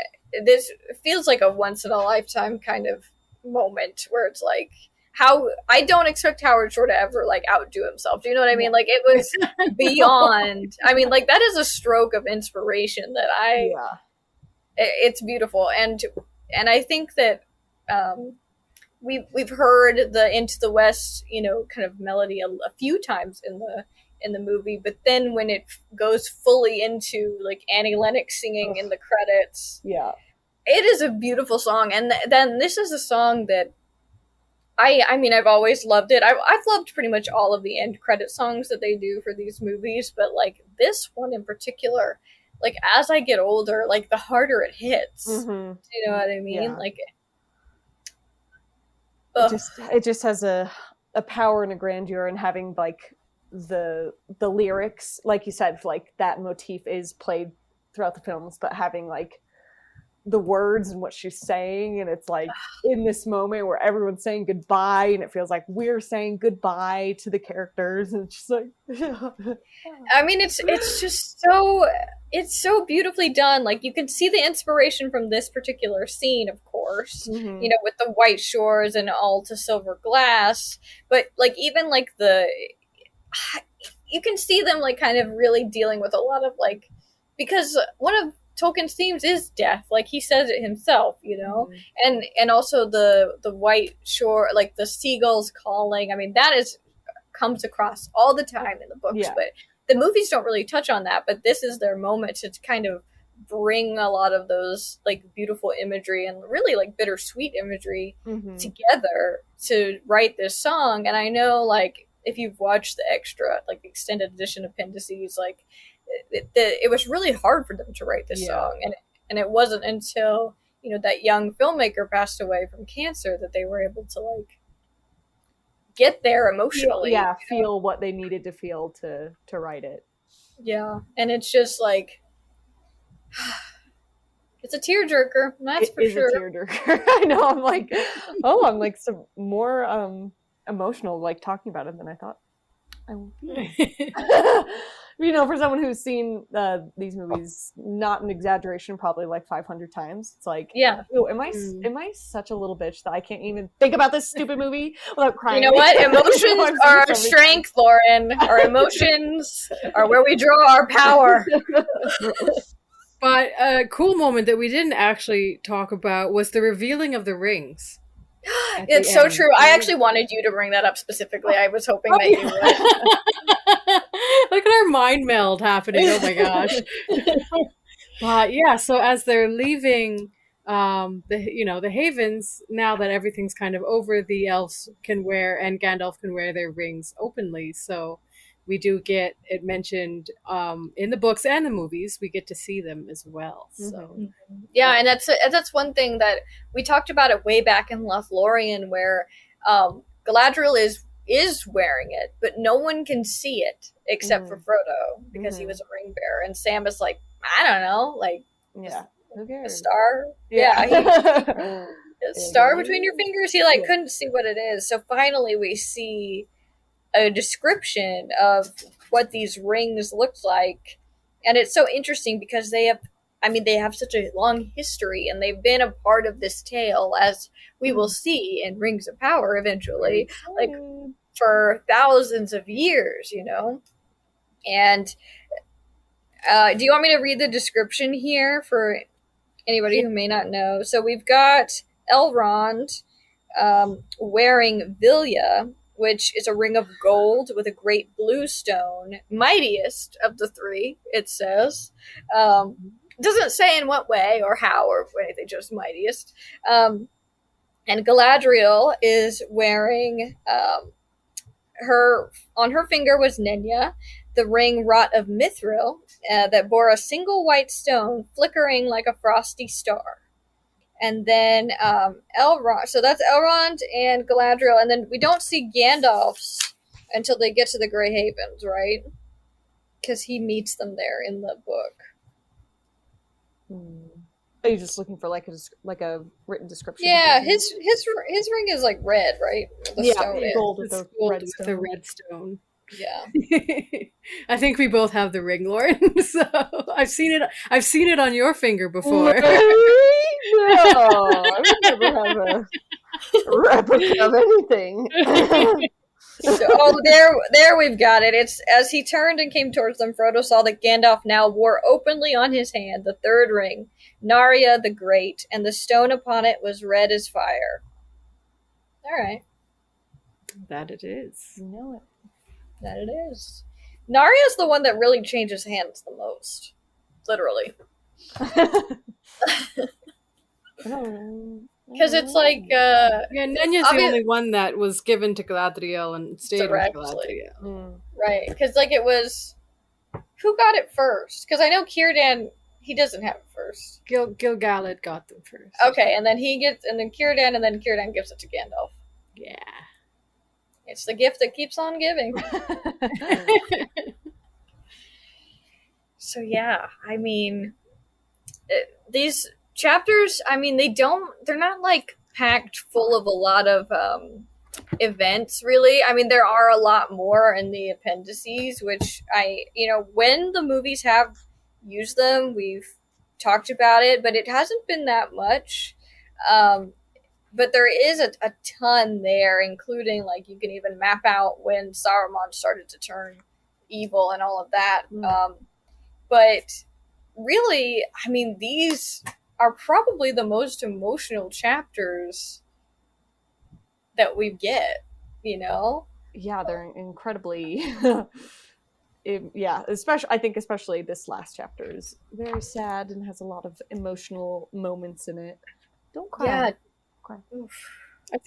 this feels like a once in a lifetime kind of moment where it's like, how I don't expect Howard Shore to ever like outdo himself. Do you know what I mean? Like, it was beyond. I mean, like, that is a stroke of inspiration that it's beautiful, and I think that we've heard the Into the West, kind of melody a few times in the movie, but then when it goes fully into like Annie Lennox singing in the credits, it is a beautiful song. And then this is a song that I mean, I've always loved it. I've loved pretty much all of the end credit songs that they do for these movies, but like this one in particular, like as I get older, like the harder it hits. Do you know what I mean? Yeah. Like, it just has a power and a grandeur, and having like the lyrics, like you said, like that motif is played throughout the films, but having like the words and what she's saying, and it's like in this moment where everyone's saying goodbye, and it feels like we're saying goodbye to the characters, and it's just like I mean, it's just so beautifully done. Like, you can see the inspiration from this particular scene, of course, with the white shores and all to silver glass, but like even like you can see them like kind of really dealing with a lot of like, because one of Tolkien's themes is death, like he says it himself, and also the white shore, like the seagulls calling. I mean, that comes across all the time in the books, but the movies don't really touch on that. But this is their moment to kind of bring a lot of those like beautiful imagery and really like bittersweet imagery together to write this song. And I know, like, if you've watched the extra, like the extended edition appendices, like it was really hard for them to write this song, and it wasn't until that young filmmaker passed away from cancer that they were able to like get there emotionally, feel what they needed to feel to write it. And it's just like it's a tearjerker, that's for sure. It is a tearjerker. I know. I'm like, I'm like some more emotional like talking about it than I thought. I will be. For someone who's seen these movies, not an exaggeration, probably like 500 times, it's like, oh, am I such a little bitch that I can't even think about this stupid movie without crying? You know what? Emotions are our strength, Lauren. Our emotions are where we draw our power. But a cool moment that we didn't actually talk about was the revealing of the rings. It's so true. I actually wanted you to bring that up specifically. I was hoping that you would. Look at our mind meld happening. Oh my gosh. But yeah, so as they're leaving the havens, now that everything's kind of over, the elves can wear, and Gandalf can wear their rings openly. So we do get it mentioned in the books and the movies. We get to see them as well. So yeah, and that's one thing that we talked about it way back in Lothlorien, where Galadriel is wearing it, but no one can see it except for Frodo because he was a ring bearer, and Sam is like, I don't know, like, who cares? A star, a star between your fingers. He couldn't see what it is. So finally, we see a description of what these rings look like, and it's so interesting because they have such a long history, and they've been a part of this tale, as we will see in Rings of Power eventually, like for thousands of years, And do you want me to read the description here for anybody who may not know? So we've got Elrond wearing Vilya, which is a ring of gold with a great blue stone, mightiest of the three, it says. Doesn't say in what way or how or anything, just mightiest. And Galadriel is wearing on her finger was Nenya, the ring wrought of mithril that bore a single white stone flickering like a frosty star. And then Elrond, so that's Elrond and Galadriel, and then we don't see Gandalf's until they get to the Grey Havens, right? Because he meets them there in the book. Are you just looking for like a written description? Yeah, his ring is like red, right? The stone gold with the red stone. Yeah. I think we both have the ring, Lauren. So I've seen it on your finger before. No, I would never have a replica of anything. So, there we've got it. It's as he turned and came towards them, Frodo saw that Gandalf now wore openly on his hand the third ring, Narya the Great, and the stone upon it was red as fire. All right. That it is. You know it. That it is. Narya's the one that really changes hands the most. Literally. Because it's like... Nenya's the only one that was given to Galadriel and stayed with Galadriel. Right, because it was... Who got it first? Because I know Círdan, he doesn't have it first. Gil-galad got them first. Okay, and then Círdan, and then Círdan gives it to Gandalf. Yeah. It's the gift that keeps on giving. So yeah, I mean, these chapters, I mean, they're not like packed full of a lot of events, really. I mean, there are a lot more in the appendices, which when the movies have used them, we've talked about it, but it hasn't been that much. But there is a ton there, including, like, you can even map out when Saruman started to turn evil and all of that. But really, I mean, these are probably the most emotional chapters that we get, Yeah, they're incredibly... especially this last chapter is very sad and has a lot of emotional moments in it. Don't cry. Yeah.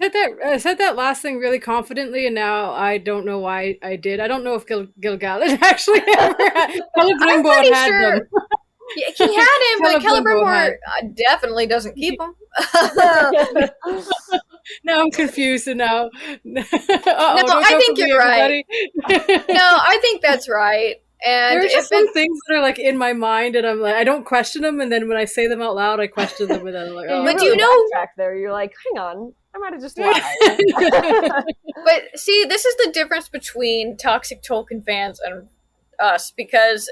I said that last thing really confidently, and now I don't know why I did. I don't know if Gil-galad actually ever had. Celebrimbor had sure. them. He had him, but Celebrimbor definitely doesn't keep him. Now I'm confused, and now... I think you're right. No, I think that's right. And there's just some things that are like in my mind, and I'm like, I don't question them, and then when I say them out loud, I question them, and then I'm like, oh. But you know, back there, you're like, hang on, I might have just lied. But see, this is the difference between toxic Tolkien fans and us, because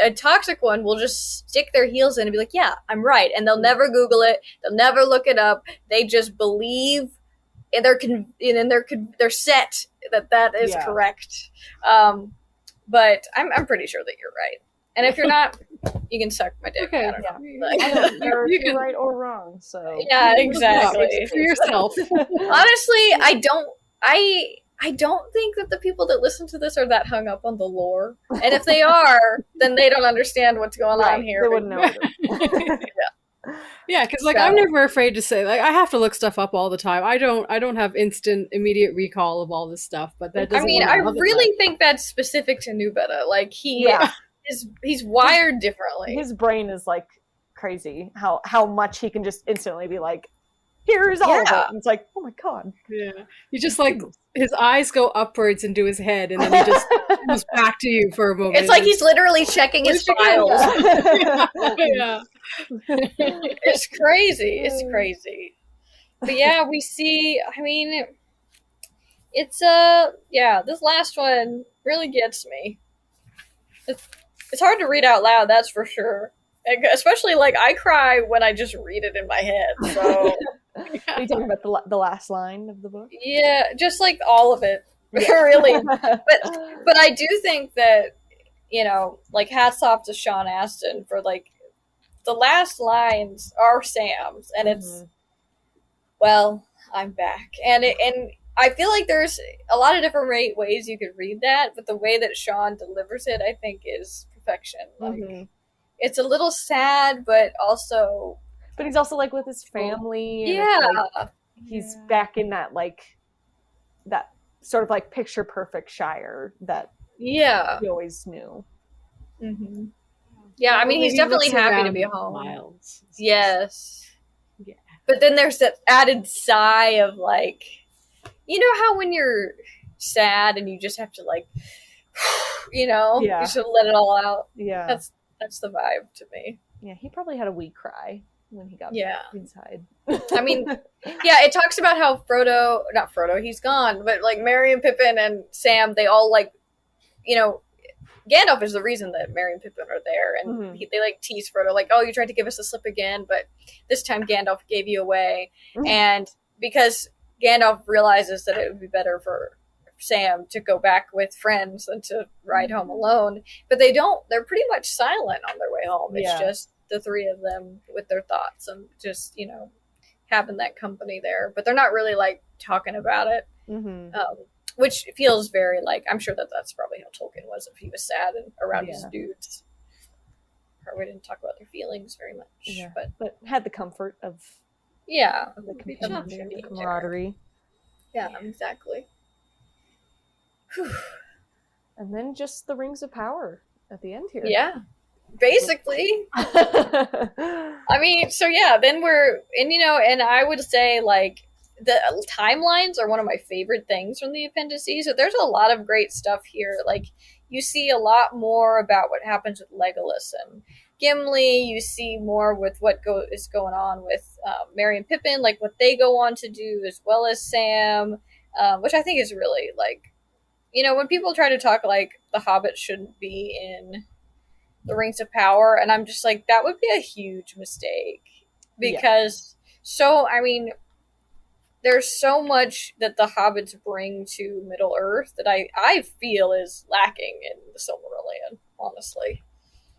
a toxic one will just stick their heels in and be like, yeah, I'm right, and they'll never Google it, they'll never look it up, they just believe and they're set that is correct. But I'm pretty sure that you're right, and if you're not, you can suck my dick. Okay. I don't know. I don't care if you're right or wrong. So Yeah, exactly. For yourself. Honestly, I don't think that the people that listen to this are that hung up on the lore. And if they are, then they don't understand what's going on here. They wouldn't know either. Yeah, because like I'm never afraid to say, like, I have to look stuff up all the time. I don't have instant, immediate recall of all this stuff, but that doesn't. I mean, I really think that's specific to Nubeta. Like he's wired differently. His brain is like crazy. How much he can just instantly be like, here's all of it. And it's like, oh my god. Yeah. He just like his eyes go upwards into his head and then he just comes back to you for a moment. It's like he's literally checking his files. Yeah. It's crazy. It's crazy. But yeah, we see, I mean, it's this last one really gets me. It's hard to read out loud, that's for sure. Especially like I cry when I just read it in my head. So Are you talking about the last line of the book? yeah, just like all of it, really. But I do think that, you know, like hats off to Sean Astin for like the last lines are Sam's, and it's well, I'm back, and I feel like there's a lot of different ways you could read that, but the way that Sean delivers it, I think, is perfection. Like it's a little sad, but also. But he's also like with his family. And like, he's back in that like that sort of like picture perfect Shire that he always knew. Mm-hmm. Yeah, I mean, he's definitely happy to be home. Miles. Yes. Yeah. But then there's that added sigh of like, you know how when you're sad and you just have to like, you know, you should let it all out. Yeah. That's the vibe to me. Yeah, he probably had a wee cry when he got inside. I mean, yeah, it talks about how not Frodo, he's gone, but like Merry and Pippin and Sam, they all like, you know, Gandalf is the reason that Merry and Pippin are there, and they like tease Frodo, like, oh, you tried to give us a slip again, but this time Gandalf gave you away. And because Gandalf realizes that it would be better for Sam to go back with friends than to ride home alone, but they're pretty much silent on their way home. It's just the three of them with their thoughts and just, you know, having that company there, but they're not really like talking about it. Which feels very like, I'm sure that's probably how Tolkien was if he was sad and around his dudes. Probably didn't talk about their feelings very much, but had the comfort of the camaraderie. Yeah, exactly. Whew. And then just the rings of power at the end here. Yeah, basically. I mean, so yeah, then and I would say like the timelines are one of my favorite things from the appendices. So there's a lot of great stuff here. Like you see a lot more about what happens with Legolas and Gimli. You see more with what is going on with Merry and Pippin, like what they go on to do, as well as Sam, which I think is really like, you know, when people try to talk like the Hobbits shouldn't be in the Rings of Power, and I'm just like, that would be a huge mistake because I mean, there's so much that the Hobbits bring to Middle Earth that I feel is lacking in the Silmarillion, honestly.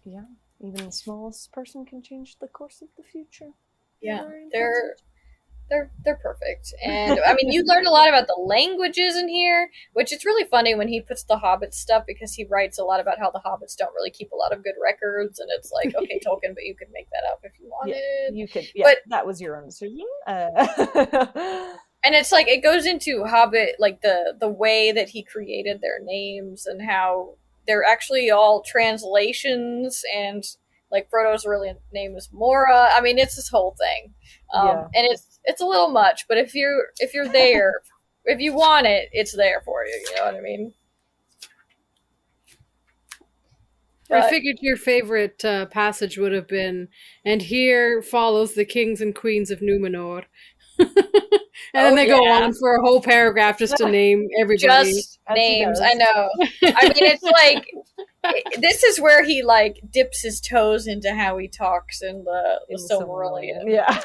Yeah, even the smallest person can change the course of the future. Yeah, they're perfect. And I mean, you learn a lot about the languages in here, which it's really funny when he puts the Hobbit stuff, because he writes a lot about how the Hobbits don't really keep a lot of good records, and it's like, okay, Tolkien, but you could make that up if you wanted. Yeah, you could, but that was your own decision. And it's like, it goes into Hobbit, like the way that he created their names and how they're actually all translations, and like Frodo's really name is Mora. I mean, it's this whole thing. And it's a little much, but if you're there, if you want it, it's there for you. You know what I mean? I figured your favorite passage would have been, and here follows the kings and queens of Numenor. And then they go on for a whole paragraph just to name everybody. Just names. I know. I mean, it's like this is where he like dips his toes into how he talks in the Silmarillion. Yeah.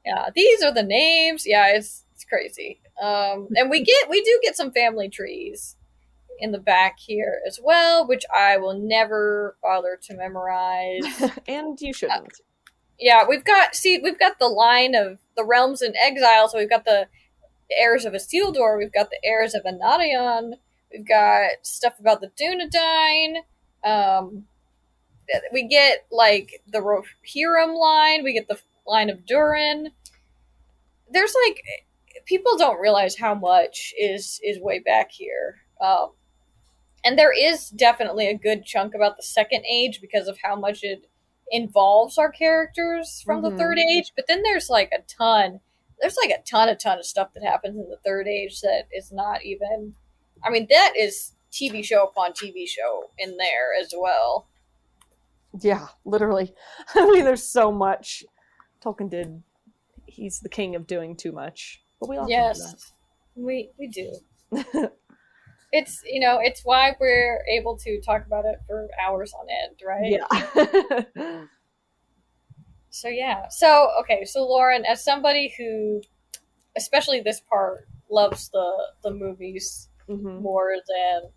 Yeah, these are the names. Yeah, it's crazy. And we do get some family trees in the back here as well, which I will never bother to memorize. And you shouldn't. Yeah, we've got the line of the realms in exile, so we've got the heirs of Isildur, we've got the heirs of Anarion, we've got stuff about the Dunedain, we get like the Rohirrim line, we get the line of Durin. There's like, people don't realize how much is way back here. And there is definitely a good chunk about the Second Age because of how much it involves our characters from the Third Age. But then there's like a ton of stuff that happens in the Third Age that is not even, I mean, that is TV show upon TV show in there as well. Yeah, literally. I mean, there's so much. Tolkien he's the king of doing too much. But we all do that. We do. It's, it's why we're able to talk about it for hours on end, right? Yeah. So Lauren, as somebody who, especially this part, loves the movies more than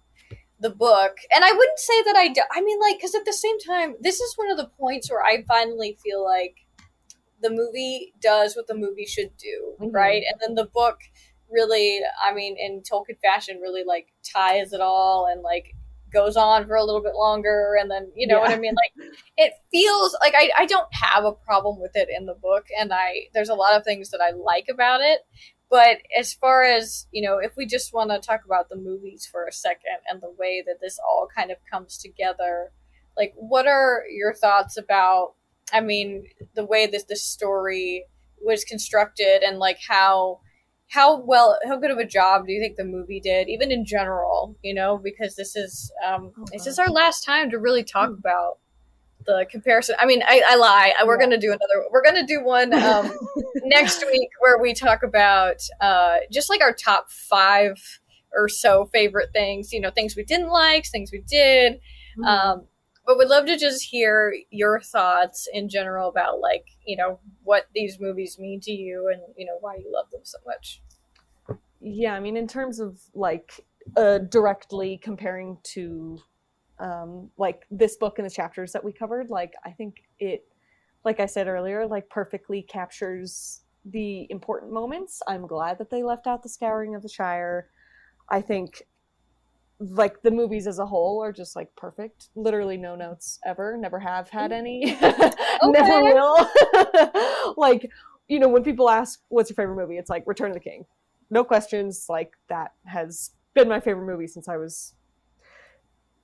the book, and I wouldn't say that I do. I mean, like, because at the same time, this is one of the points where I finally feel like the movie does what the movie should do, right? And then the book really, I mean, in Tolkien fashion, really like ties it all and like goes on for a little bit longer, and then you know what I mean. Like, it feels like I don't have a problem with it in the book, and there's a lot of things that I like about it. But as far as, if we just want to talk about the movies for a second and the way that this all kind of comes together, like, what are your thoughts about, I mean, the way that this story was constructed, and like how good of a job do you think the movie did, even in general, because this is our last time to really talk about the comparison. I mean, I lie. We're going to do one next week where we talk about just like our top 5 or so favorite things, things we didn't like, things we did. But we'd love to just hear your thoughts in general about, like, what these movies mean to you and, why you love them so much. Yeah, I mean, in terms of, like, directly comparing to, like, this book and the chapters that we covered, like, I think it, like I said earlier, like, perfectly captures the important moments. I'm glad that they left out the Scouring of the Shire. I think, like, the movies as a whole are just like perfect. Literally no notes ever. Never have had any. Never will. Like, when people ask what's your favorite movie, it's like Return of the King. No questions. Like, that has been my favorite movie since I was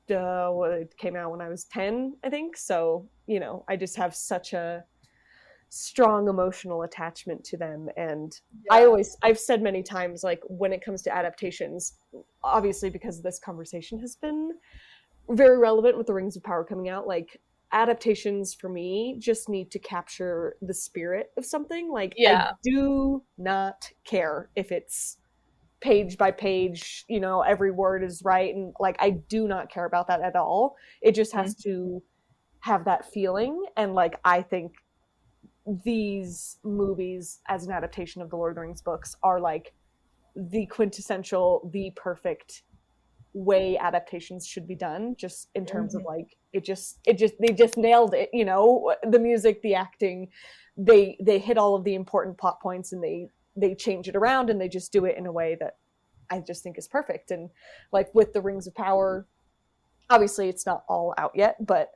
it came out when I was 10, I think. So, I just have such a strong emotional attachment to them. And I've said many times, like, when it comes to adaptations, obviously because this conversation has been very relevant with the Rings of Power coming out, like, adaptations for me just need to capture the spirit of something. Like, I do not care if it's page by page, every word is right, and like, I do not care about that at all. It just has to have that feeling. And like, I think these movies as an adaptation of the Lord of the Rings books are like the quintessential, the perfect way adaptations should be done, just in terms of like, they just nailed it. The music, the acting, they hit all of the important plot points, and they change it around, and they just do it in a way that I just think is perfect. And like, with the Rings of Power, obviously it's not all out yet, but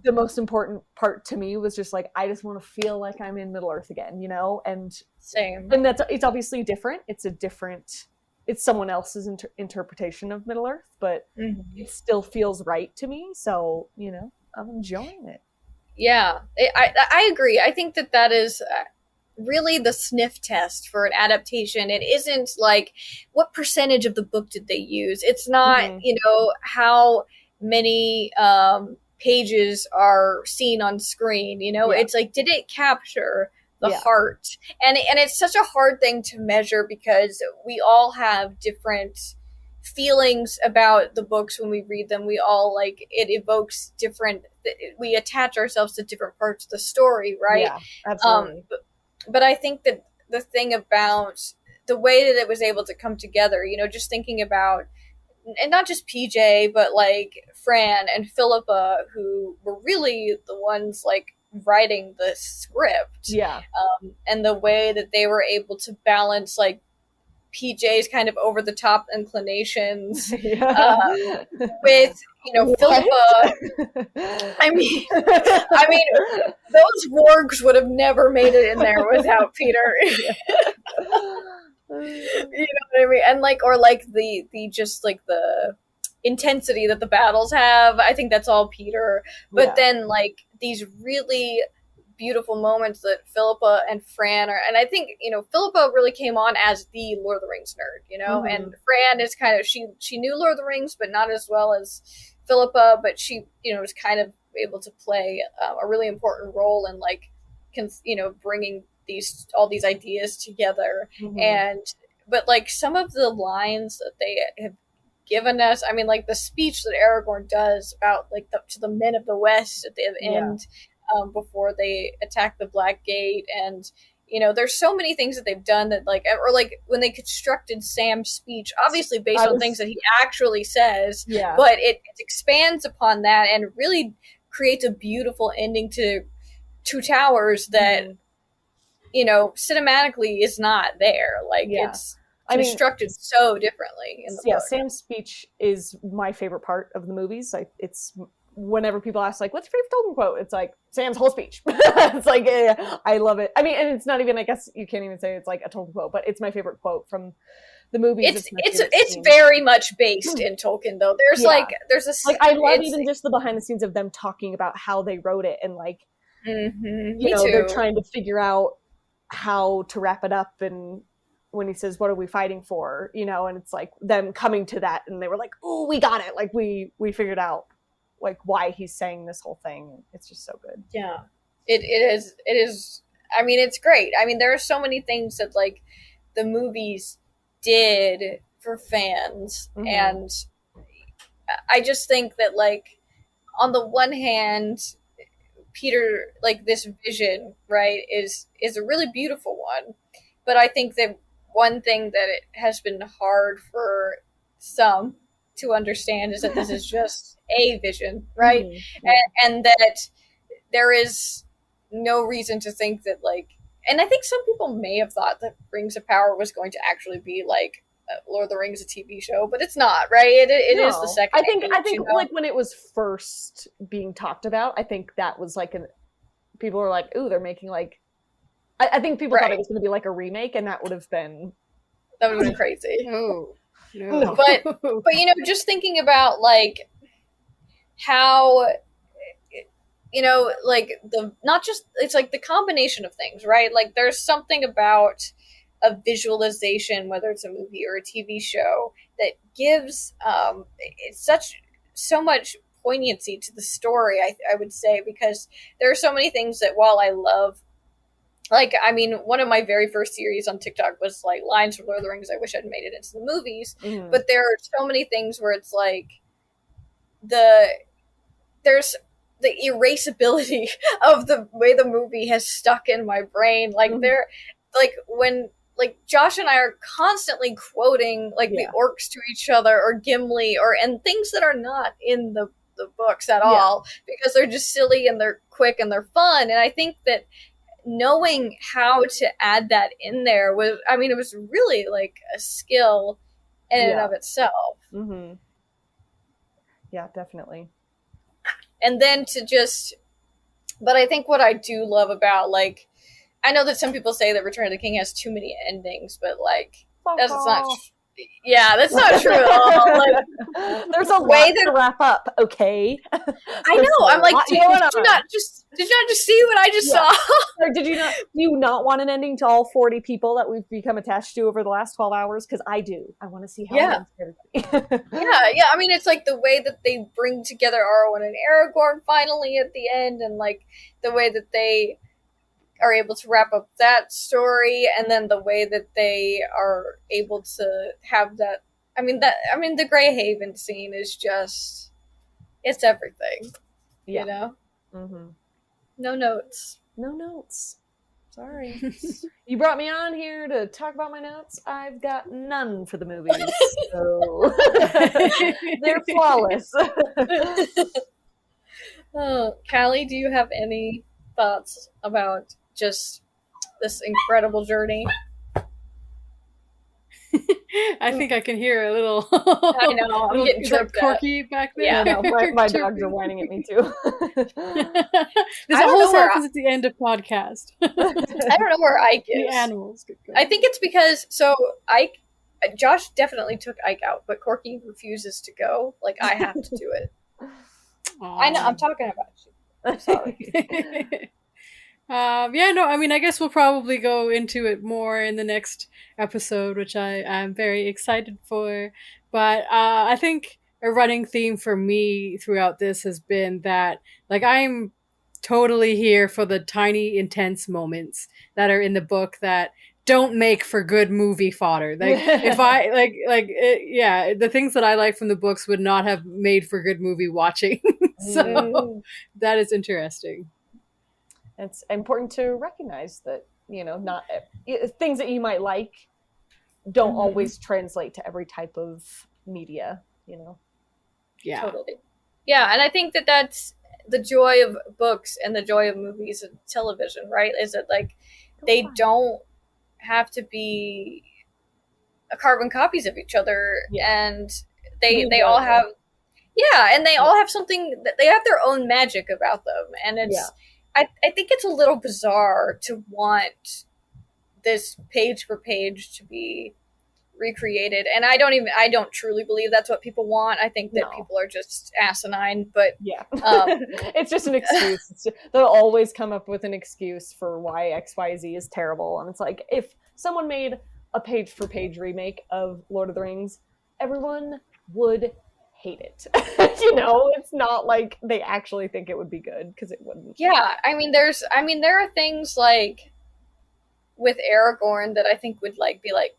the most important part to me was just like, I just want to feel like I'm in Middle Earth again, and same. And it's obviously different. It's someone else's interpretation of Middle Earth, but it still feels right to me. So, I'm enjoying it. Yeah, I agree. I think that is really the sniff test for an adaptation. It isn't like, what percentage of the book did they use? It's not, how many pages are seen on screen. It's like, did it capture the heart. And it's such a hard thing to measure because we all have different feelings about the books when we read them. We all like, it evokes different, we attach ourselves to different parts of the story, right? Yeah, absolutely. But I think that the thing about the way that it was able to come together, you know, just thinking about, and not just PJ, but like Fran and Philippa, who were really the ones like writing the script. Yeah. And the way that they were able to balance like PJ's kind of over the top inclinations with, you know, Philippa. I mean, those wargs would have never made it in there without Peter. You know what I mean? And like, or like the just like the intensity that the battles have. I think that's all Peter. But then like these really beautiful moments that Philippa and Fran are, and I think, you know, Philippa really came on as the Lord of the Rings nerd, you know, and Fran is kind of, she knew Lord of the Rings, but not as well as Philippa, but she, you know, was kind of able to play a really important role in like, you know, bringing all these ideas together. And but like some of the lines that they have given us, I mean, like the speech that Aragorn does about like to the men of the West at the end, before they attack the Black Gate, and you know, there's so many things that they've done that like, or like when they constructed Sam's speech, obviously based on things that he actually says, but it expands upon that and really creates a beautiful ending to Two Towers that you know, cinematically is not there. Like it's constructed so differently in the book. Sam's speech is my favorite part of the movies. Like it's whenever people ask like, what's your favorite Tolkien quote? It's like Sam's whole speech. It's like, I love it. I mean, and it's not even, I guess you can't even say it's like a Tolkien quote, but it's my favorite quote from the movies. It's very much based in Tolkien though. There's there's a, like, I love even just the behind the scenes of them talking about how they wrote it and like, you know, they're trying to figure out how to wrap it up, and when he says, what are we fighting for, you know, and it's like them coming to that, and they were like, oh, we got it, like we figured out like why he's saying this whole thing. It's just so good. It is I mean, it's great. I mean, there are so many things that like the movies did for fans, and I just think that like on the one hand, Peter, like this vision, right, is a really beautiful one. But I think that one thing that it has been hard for some to understand is that this is just a vision, right? And that there is no reason to think that like, and I think some people may have thought that Rings of Power was going to actually be like Lord of the Rings, a TV show, but it's not, right? It is the second. I think you know? Like when it was first being talked about, I think that was like people were like, ooh, they're making like, I think people thought it was going to be like a remake, and that would have been crazy. No. But you know, just thinking about like how, you know, like not just, it's like the combination of things, right? Like there's something about a visualization, whether it's a movie or a TV show, that gives so much poignancy to the story, I would say, because there are so many things that while I love, like, I mean, one of my very first series on TikTok was like lines from Lord of the Rings I wish I'd made it into the movies, but there are so many things where it's like there's the erasability of the way the movie has stuck in my brain, like when like Josh and I are constantly quoting like the orcs to each other, or Gimli, and things that are not in the books at all, because they're just silly and they're quick and they're fun. And I think that knowing how to add that in there was, I mean, it was really like a skill in and of itself. Yeah, definitely. And then but I think what I do love about, like, I know that some people say that Return of the King has too many endings, but like that's not. That's not true at all. Like, there's a way to wrap up. Okay, I know. I'm like, did you not just see what I just saw? Or did you not? Do you not want an ending to all 40 people that we've become attached to over the last 12 hours? Because I do. I want to see how. Yeah. I mean, it's like the way that they bring together Arwen and Aragorn finally at the end, and like the way that they. are able to wrap up that story, and then the way that they are able to have that. The Grey Haven scene is just, it's everything. Yeah. You know? Mm-hmm. No notes. No notes. Sorry. You brought me on here to talk about my notes. I've got none for the movies, so they're flawless. Callie, do you have any thoughts about just this incredible journey? I think I can hear a little. I know, I'm getting tripped Corky back there. Yeah, no, my dogs are whining at me too. This always happens at the end of podcast. I don't know where Ike is. The animals. I think it's because Josh definitely took Ike out, but Corky refuses to go. Like, I have to do it. I know, I'm talking about you. I'm sorry. I guess we'll probably go into it more in the next episode, which I am very excited for. But I think a running theme for me throughout this has been that, like, I'm totally here for the tiny, intense moments that are in the book that don't make for good movie fodder. Like, if I the things that I like from the books would not have made for good movie watching. So that is interesting. It's important to recognize that, not things that you might like don't always translate to every type of media, Yeah. Totally. Yeah, and I think that that's the joy of books and the joy of movies and television, right? Is that, like, they don't have to be carbon copies of each other, and they all have and they all have something that they have their own magic about them, and it's I think it's a little bizarre to want this page for page to be recreated, and I don't truly believe that's what people want. I think that people are just asinine, but it's just an excuse. They'll always come up with an excuse for why XYZ is terrible, and it's like, if someone made a page for page remake of Lord of the Rings, everyone would hate it. It's not like they actually think it would be good, because it wouldn't. Yeah, there are things like with Aragorn that I think would be like,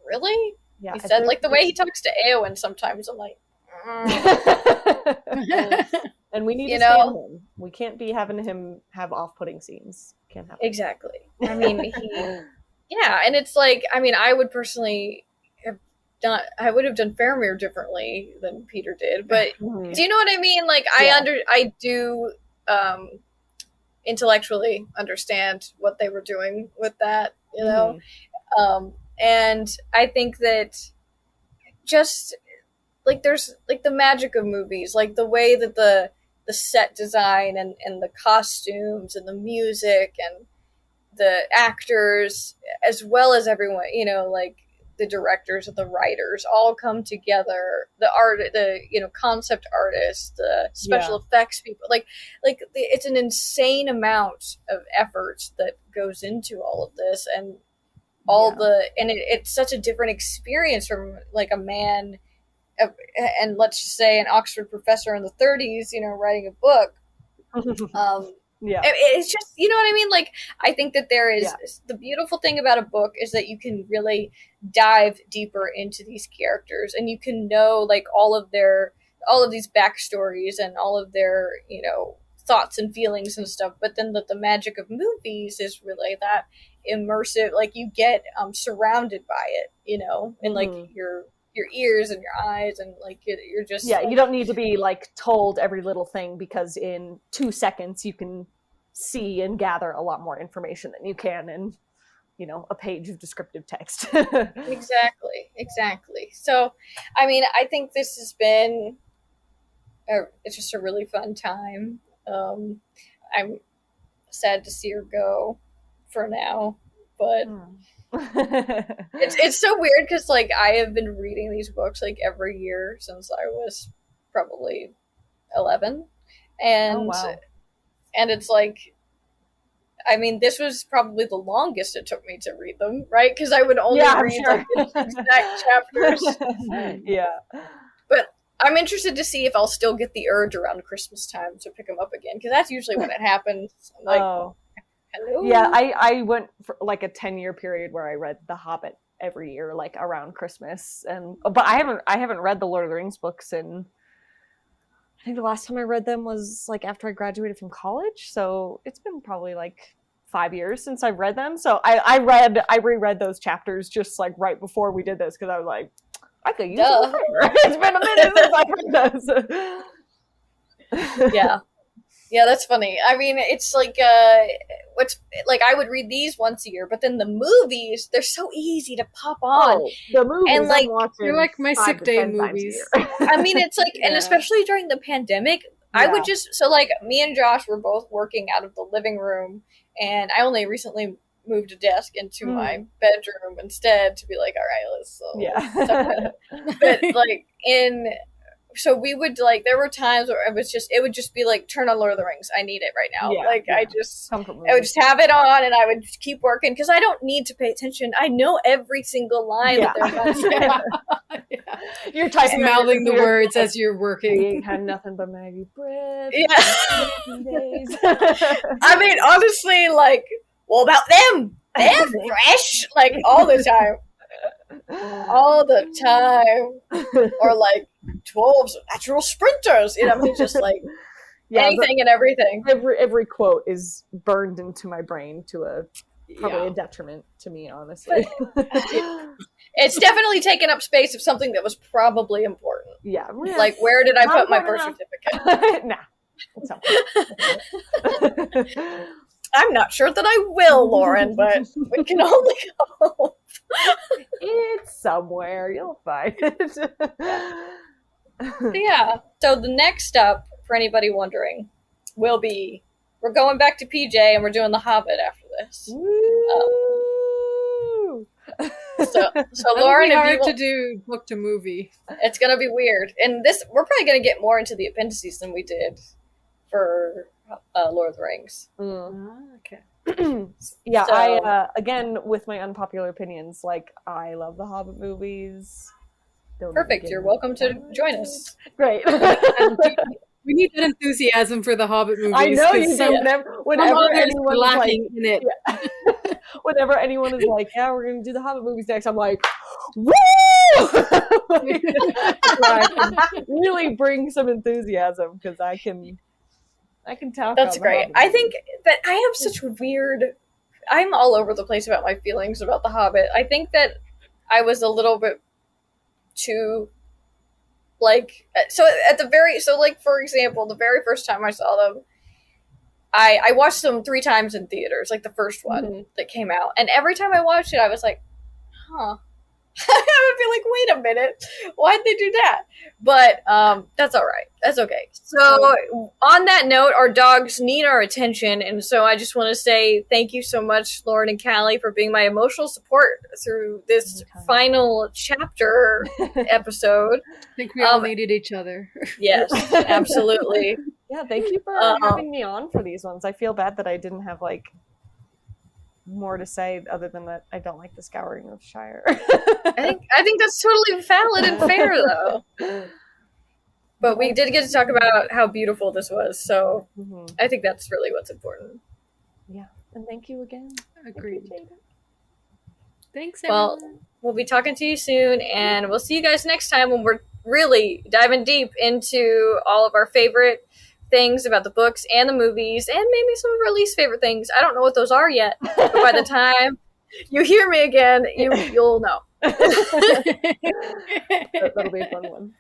really? Yeah, he said, like, the way he talks to Eowyn sometimes, I'm like, and we need to stand him. We can't be having him have off-putting scenes. Can't have exactly. And it's like, I would personally I would have done Faramir differently than Peter did, but do you know what I mean? Like, I do intellectually understand what they were doing with that, and I think that just, like, there's, like, the magic of movies, like the way that the set design and the costumes and the music and the actors, as well as everyone, like the directors and the writers, all come together. The concept artists, the special effects people, it's an insane amount of effort that goes into all of this, and it's such a different experience from, like, a man, and let's just say an Oxford professor in the 30s, writing a book. It's just, you know what I mean? Like, I think that there is the beautiful thing about a book is that you can really dive deeper into these characters, and you can know, like, all of these backstories and all of their, thoughts and feelings and stuff. But then the magic of movies is really that immersive, like, you get surrounded by it, and like your ears and your eyes, and like you're just you don't need to be, like, told every little thing, because in 2 seconds you can see and gather a lot more information than you can in a page of descriptive text. Exactly. So I think this has been it's just a really fun time. I'm sad to see her go for now, but it's so weird, because, like, I have been reading these books, like, every year since I was probably 11, and and it's like, this was probably the longest it took me to read them, right? Because I would only read like the exact chapters. But I'm interested to see if I'll still get the urge around Christmas time to pick them up again, because that's usually when it happens. Like, Hello. Yeah, I went for like a 10-year period where I read The Hobbit every year, like around Christmas, but I haven't read the Lord of the Rings books in. I think the last time I read them was like after I graduated from college, so it's been probably like 5 years since I've read them. So I reread those chapters just like right before we did this because I was like, I could use a refresher. It's been a minute since I've read those. Yeah. Yeah, that's funny. I mean, it's like, what's like I would read these once a year, but then the movies, they're so easy to pop on. Oh, the movies, and like, they're like my sick day movies. I mean, it's like, and especially during the pandemic, I would just, so like, me and Josh were both working out of the living room, and I only recently moved a desk into my bedroom instead to be like, all right, let's but like so we would like, there were times where it would just be like, turn on Lord of the Rings, I need it right now. I would just have it on and I would keep working because I don't need to pay attention. I know every single line that they're about to say. You're typing, mouthing the words as you're working. We ain't had nothing but Maggie bread. I mean, honestly, like, what about them? They're fresh, like, all the time. Or like 12 natural sprinters, you know, I mean, just like anything and everything. Every quote is burned into my brain to probably a detriment to me, honestly. It's definitely taken up space of something that was probably important. Yeah. Like, where did I put my birth certificate? Nah. I'm not sure that I will, Lauren, but we can only hope. It's somewhere. You'll find it. Yeah. So the next up, for anybody wondering, will be, we're going back to PJ and we're doing The Hobbit after this. So Lauren, it'll be hard to do book to movie. It's gonna be weird, and this we're probably gonna get more into the appendices than we did for Lord of the Rings. Okay. Yeah, so, I again with my unpopular opinions, like I love the Hobbit movies. Perfect. You're welcome to join us. Great. We need that enthusiasm for the Hobbit movies. I know you do. Whenever anyone's lacking in it. Whenever anyone is like, "Yeah, we're going to do the Hobbit movies next," I'm like, "Woo!" Like, I can really bring some enthusiasm because I can talk. That's great. I think that I have such weird. I'm all over the place about my feelings about the Hobbit. I think that I was a little bit too. Like, so for example, the very first time I saw them, I watched them 3 times in theaters, like the first one that came out. And every time I watched it, I was like, huh. I would be like, wait a minute, why'd they do that? But that's all right. That's okay. So on that note, our dogs need our attention. And so I just want to say thank you so much, Lauren and Callie, for being my emotional support through this final chapter episode. I think we all needed each other. Yes, absolutely. Yeah, thank you for having me on for these ones. I feel bad that I didn't have like more to say other than that I don't like the Scouring of Shire. I think that's totally valid and fair though. But we did get to talk about how beautiful this was, so I think that's really what's important. Yeah, and thank you again. Agreed. Thanks, everyone. Well, we'll be talking to you soon, and we'll see you guys next time when we're really diving deep into all of our favorite things about the books and the movies, and maybe some of our least favorite things. I don't know what those are yet, but by the time you hear me again, you'll know. That'll be a fun one.